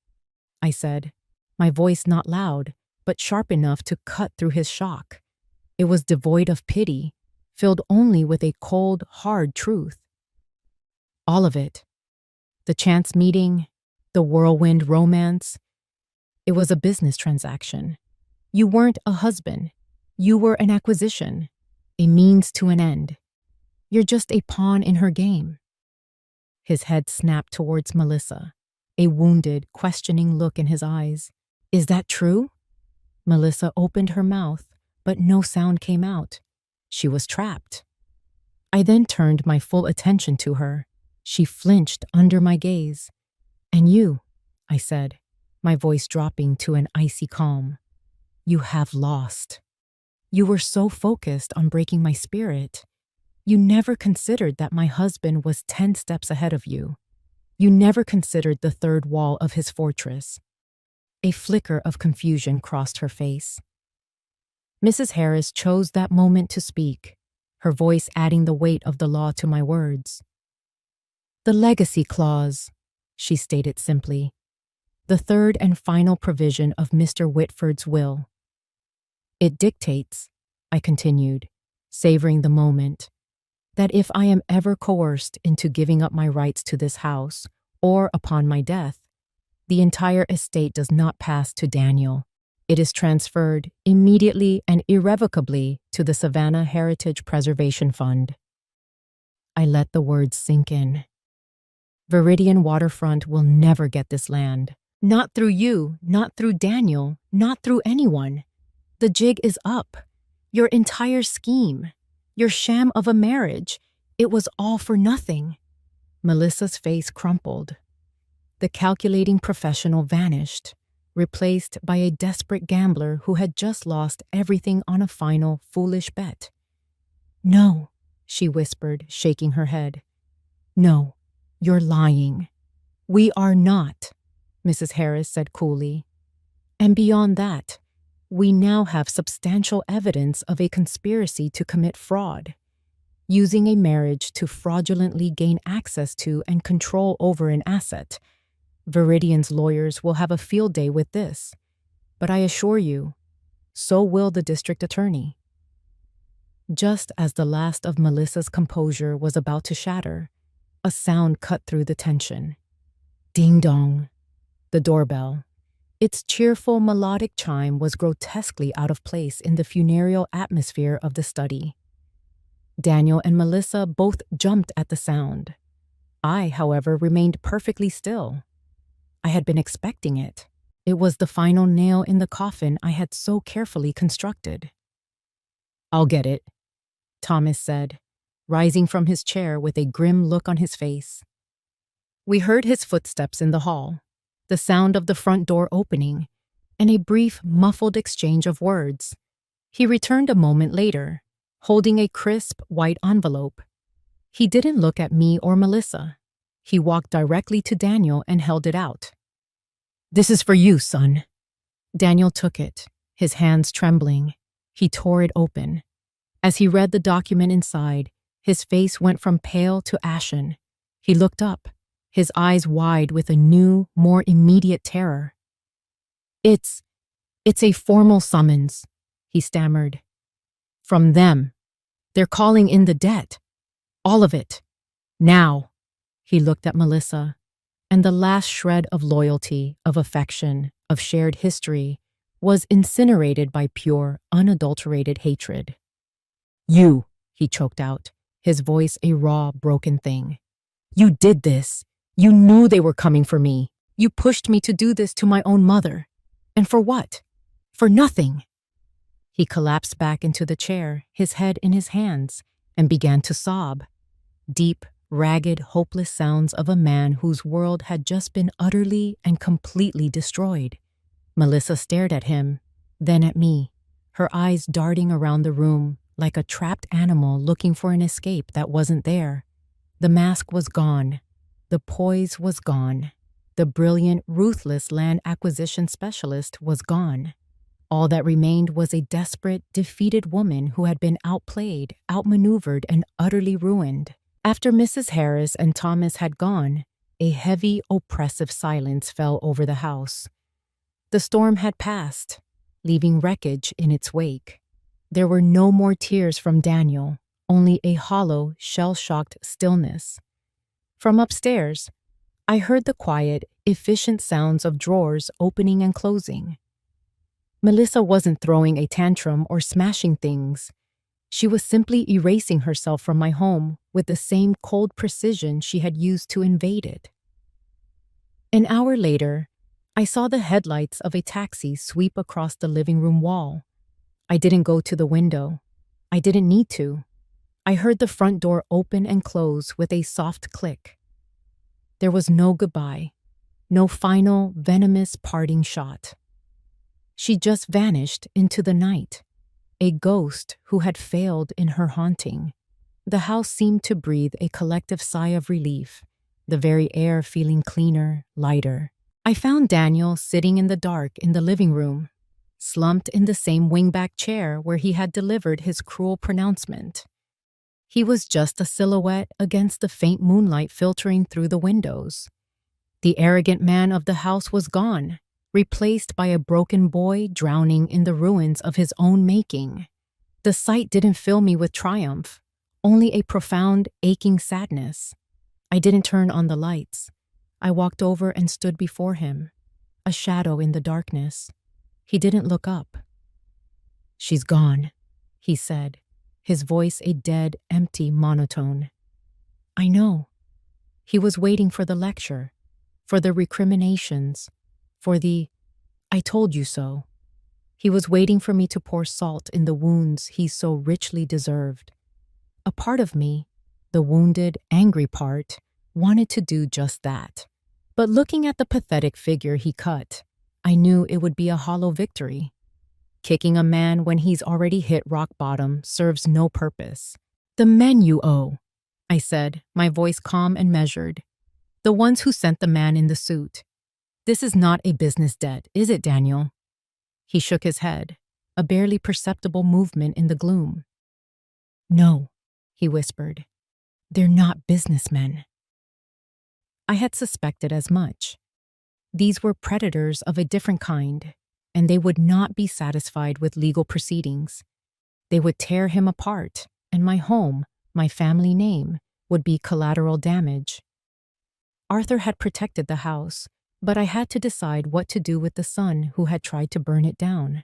I said, my voice not loud, but sharp enough to cut through his shock. It was devoid of pity, filled only with a cold, hard truth. All of it. The chance meeting, the whirlwind romance. It was a business transaction. You weren't a husband. You were an acquisition, a means to an end. You're just a pawn in her game. His head snapped towards Melissa, a wounded, questioning look in his eyes. "Is that true?" Melissa opened her mouth, but no sound came out. She was trapped. I then turned my full attention to her. She flinched under my gaze. "And you," I said, my voice dropping to an icy calm. "You have lost. You were so focused on breaking my spirit. You never considered that my husband was 10 steps ahead of you. You never considered the third wall of his fortress." A flicker of confusion crossed her face. Mrs. Harris chose that moment to speak, her voice adding the weight of the law to my words. "The legacy clause," she stated simply. "The third and final provision of Mr. Whitford's will. It dictates," I continued, savoring the moment, "that if I am ever coerced into giving up my rights to this house, or upon my death, the entire estate does not pass to Daniel. It is transferred immediately and irrevocably to the Savannah Heritage Preservation Fund." I let the words sink in. Viridian Waterfront will never get this land. Not through you, not through Daniel, not through anyone. The jig is up. Your entire scheme, your sham of a marriage, it was all for nothing. Melissa's face crumpled. The calculating professional vanished, replaced by a desperate gambler who had just lost everything on a final, foolish bet. "No," she whispered, shaking her head. "No, you're lying." "We are not," Mrs. Harris said coolly. "And beyond that, we now have substantial evidence of a conspiracy to commit fraud, using a marriage to fraudulently gain access to and control over an asset. Viridian's lawyers will have a field day with this, but I assure you, so will the district attorney." Just as the last of Melissa's composure was about to shatter, a sound cut through the tension. Ding dong. The doorbell. Its cheerful melodic chime was grotesquely out of place in the funereal atmosphere of the study. Daniel and Melissa both jumped at the sound. I, however, remained perfectly still. I had been expecting it. It was the final nail in the coffin I had so carefully constructed. "I'll get it," Thomas said, rising from his chair with a grim look on his face. We heard his footsteps in the hall, the sound of the front door opening, and a brief, muffled exchange of words. He returned a moment later, holding a crisp, white envelope. He didn't look at me or Melissa. He walked directly to Daniel and held it out. "This is for you, son." Daniel took it, his hands trembling. He tore it open. As he read the document inside, his face went from pale to ashen. He looked up, his eyes wide with a new, more immediate terror. It's a formal summons," he stammered. "From them. They're calling in the debt. All of it. Now." He looked at Melissa, and the last shred of loyalty, of affection, of shared history was incinerated by pure, unadulterated hatred. "You," he choked out, his voice a raw, broken thing. "You did this. You knew they were coming for me. You pushed me to do this to my own mother. And for what? For nothing." He collapsed back into the chair, his head in his hands, and began to sob. Deep, ragged, hopeless sounds of a man whose world had just been utterly and completely destroyed. Melissa stared at him, then at me, her eyes darting around the room like a trapped animal looking for an escape that wasn't there. The mask was gone. The poise was gone. The brilliant, ruthless land acquisition specialist was gone. All that remained was a desperate, defeated woman who had been outplayed, outmaneuvered, and utterly ruined. After Mrs. Harris and Thomas had gone, a heavy, oppressive silence fell over the house. The storm had passed, leaving wreckage in its wake. There were no more tears from Daniel, only a hollow, shell-shocked stillness. From upstairs, I heard the quiet, efficient sounds of drawers opening and closing. Melissa wasn't throwing a tantrum or smashing things. She was simply erasing herself from my home with the same cold precision she had used to invade it. An hour later, I saw the headlights of a taxi sweep across the living room wall. I didn't go to the window. I didn't need to. I heard the front door open and close with a soft click. There was no goodbye, no final, venomous parting shot. She just vanished into the night, a ghost who had failed in her haunting. The house seemed to breathe a collective sigh of relief, the very air feeling cleaner, lighter. I found Daniel sitting in the dark in the living room, slumped in the same wingback chair where he had delivered his cruel pronouncement. He was just a silhouette against the faint moonlight filtering through the windows. The arrogant man of the house was gone, replaced by a broken boy drowning in the ruins of his own making. The sight didn't fill me with triumph, only a profound, aching sadness. I didn't turn on the lights. I walked over and stood before him, a shadow in the darkness. He didn't look up. "She's gone," he said, his voice a dead, empty monotone. "I know." He was waiting for the lecture, for the recriminations, for the "I told you so." He was waiting for me to pour salt in the wounds he so richly deserved. A part of me, the wounded, angry part, wanted to do just that. But looking at the pathetic figure he cut, I knew it would be a hollow victory. Kicking a man when he's already hit rock bottom serves no purpose. "The men you owe," I said, my voice calm and measured. "The ones who sent the man in the suit. This is not a business debt, is it, Daniel?" He shook his head, a barely perceptible movement in the gloom. "No," he whispered. "They're not businessmen." I had suspected as much. These were predators of a different kind, and they would not be satisfied with legal proceedings. They would tear him apart, and my home, my family name, would be collateral damage. Arthur had protected the house, but I had to decide what to do with the son who had tried to burn it down.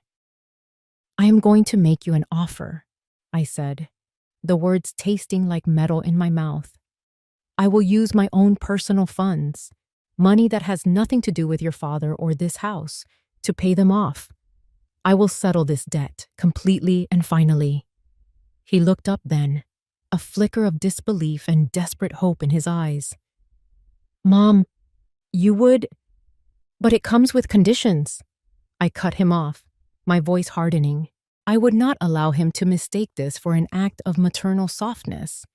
"I am going to make you an offer," I said, the words tasting like metal in my mouth. "I will use my own personal funds, money that has nothing to do with your father or this house, to pay them off. I will settle this debt completely and finally." He looked up then, a flicker of disbelief and desperate hope in his eyes. "Mom, you would... But it comes with conditions." I cut him off, my voice hardening. I would not allow him to mistake this for an act of maternal softness.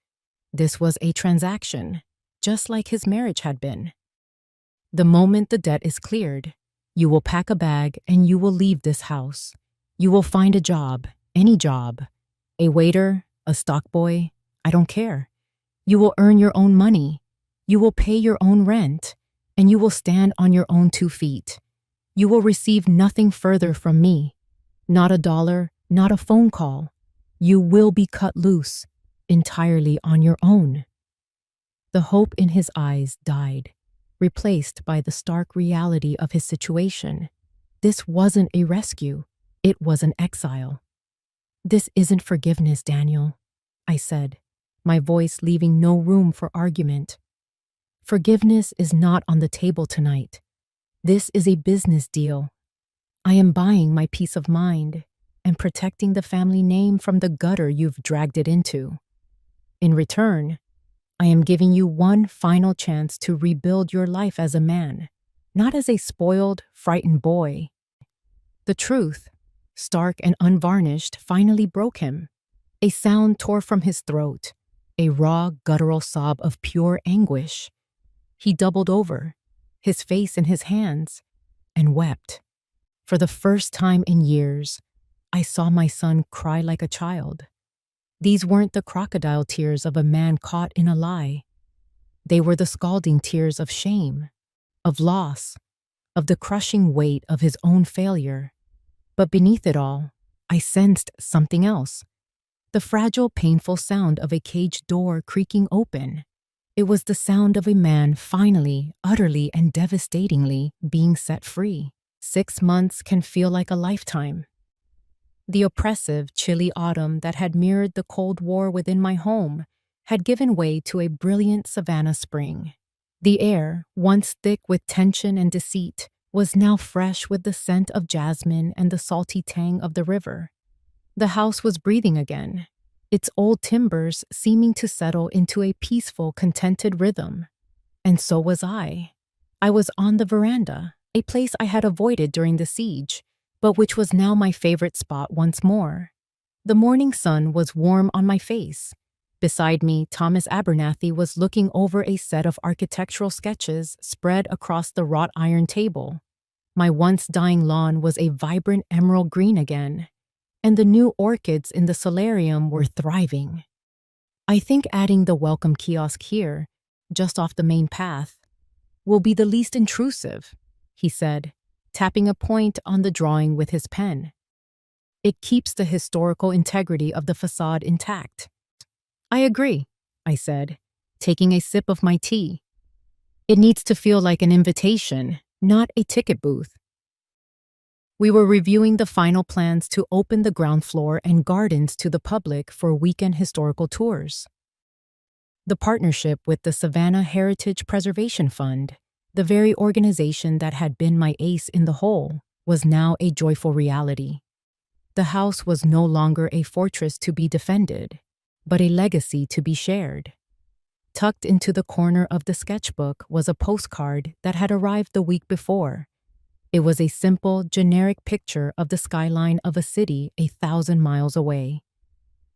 This was a transaction, just like his marriage had been. "The moment the debt is cleared, you will pack a bag and you will leave this house. You will find a job, any job. A waiter, a stock boy, I don't care. You will earn your own money. You will pay your own rent, and you will stand on your own 2 feet. You will receive nothing further from me. Not a dollar, not a phone call. You will be cut loose, entirely on your own." The hope in his eyes died, replaced by the stark reality of his situation. This wasn't a rescue, it was an exile. "This isn't forgiveness, Daniel," I said, my voice leaving no room for argument. "Forgiveness is not on the table tonight. This is a business deal. I am buying my peace of mind and protecting the family name from the gutter you've dragged it into. In return, I am giving you one final chance to rebuild your life as a man, not as a spoiled, frightened boy." The truth, stark and unvarnished, finally broke him. A sound tore from his throat, a raw, guttural sob of pure anguish. He doubled over, his face in his hands, and wept. For the first time in years, I saw my son cry like a child. These weren't the crocodile tears of a man caught in a lie. They were the scalding tears of shame, of loss, of the crushing weight of his own failure. But beneath it all, I sensed something else. The fragile, painful sound of a cage door creaking open. It was the sound of a man finally, utterly, and devastatingly being set free. 6 months can feel like a lifetime. The oppressive, chilly autumn that had mirrored the Cold War within my home had given way to a brilliant Savannah spring. The air, once thick with tension and deceit, was now fresh with the scent of jasmine and the salty tang of the river. The house was breathing again, its old timbers seeming to settle into a peaceful, contented rhythm. And so was I. I was on the veranda, a place I had avoided during the siege, but which was now my favorite spot once more. The morning sun was warm on my face. Beside me, Thomas Abernathy was looking over a set of architectural sketches spread across the wrought iron table. My once dying lawn was a vibrant emerald green again, and the new orchids in the solarium were thriving. "I think adding the welcome kiosk here, just off the main path, will be the least intrusive," he said, tapping a point on the drawing with his pen. "It keeps the historical integrity of the facade intact." "I agree," I said, taking a sip of my tea. "It needs to feel like an invitation, not a ticket booth." We were reviewing the final plans to open the ground floor and gardens to the public for weekend historical tours. The partnership with the Savannah Heritage Preservation Fund, the very organization that had been my ace in the hole, was now a joyful reality. The house was no longer a fortress to be defended, but a legacy to be shared. Tucked into the corner of the sketchbook was a postcard that had arrived the week before. It was a simple, generic picture of the skyline of a city 1,000 miles away.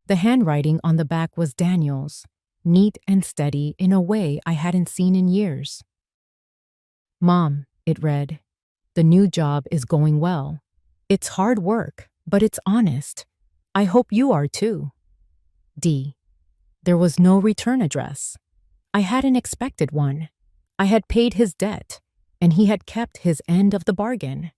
The handwriting on the back was Daniel's, neat and steady in a way I hadn't seen in years. "Mom," it read, "the new job is going well. It's hard work, but it's honest. I hope you are too. D." There was no return address. I hadn't expected one. I had paid his debt, and he had kept his end of the bargain.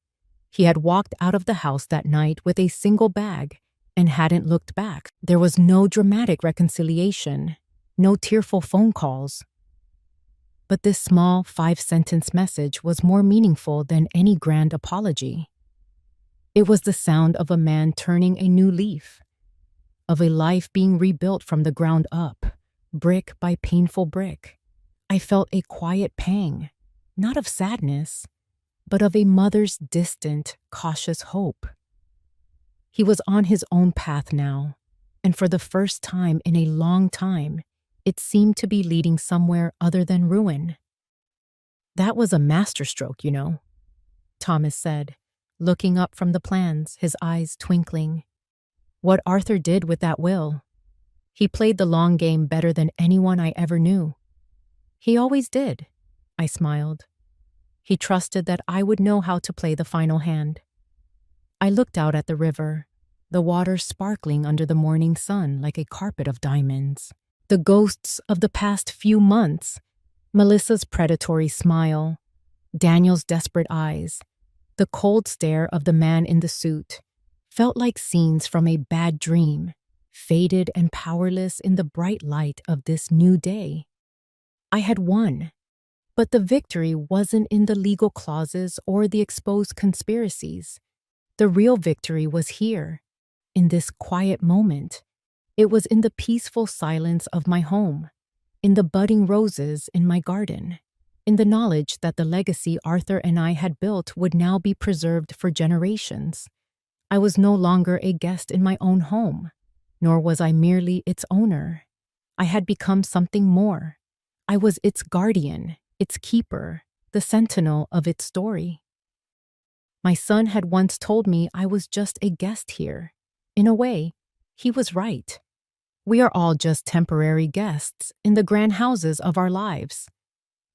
He had walked out of the house that night with a single bag and hadn't looked back. There was no dramatic reconciliation, no tearful phone calls. But this small 5-sentence message was more meaningful than any grand apology. It was the sound of a man turning a new leaf, of a life being rebuilt from the ground up, brick by painful brick. I felt a quiet pang, not of sadness, but of a mother's distant, cautious hope. He was on his own path now, and for the first time in a long time, it seemed to be leading somewhere other than ruin. "That was a masterstroke, you know," Thomas said, looking up from the plans, his eyes twinkling. "What Arthur did with that will. He played the long game better than anyone I ever knew." "He always did," I smiled. "He trusted that I would know how to play the final hand." I looked out at the river, the water sparkling under the morning sun like a carpet of diamonds. The ghosts of the past few months, Melissa's predatory smile, Daniel's desperate eyes, the cold stare of the man in the suit, felt like scenes from a bad dream, faded and powerless in the bright light of this new day. I had won, but the victory wasn't in the legal clauses or the exposed conspiracies. The real victory was here, in this quiet moment. It was in the peaceful silence of my home, in the budding roses in my garden, in the knowledge that the legacy Arthur and I had built would now be preserved for generations. I was no longer a guest in my own home, nor was I merely its owner. I had become something more. I was its guardian, its keeper, the sentinel of its story. My son had once told me I was just a guest here. In a way, he was right. We are all just temporary guests in the grand houses of our lives.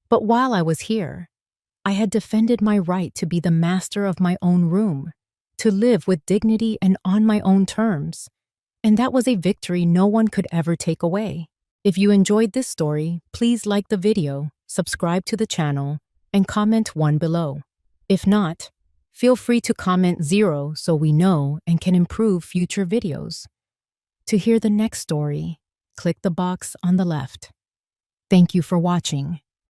But while I was here, I had defended my right to be the master of my own room, to live with dignity and on my own terms. And that was a victory no one could ever take away. If you enjoyed this story, please like the video, subscribe to the channel, and comment 1 below. If not, feel free to comment 0 so we know and can improve future videos. To hear the next story, click the box on the left. Thank you for watching.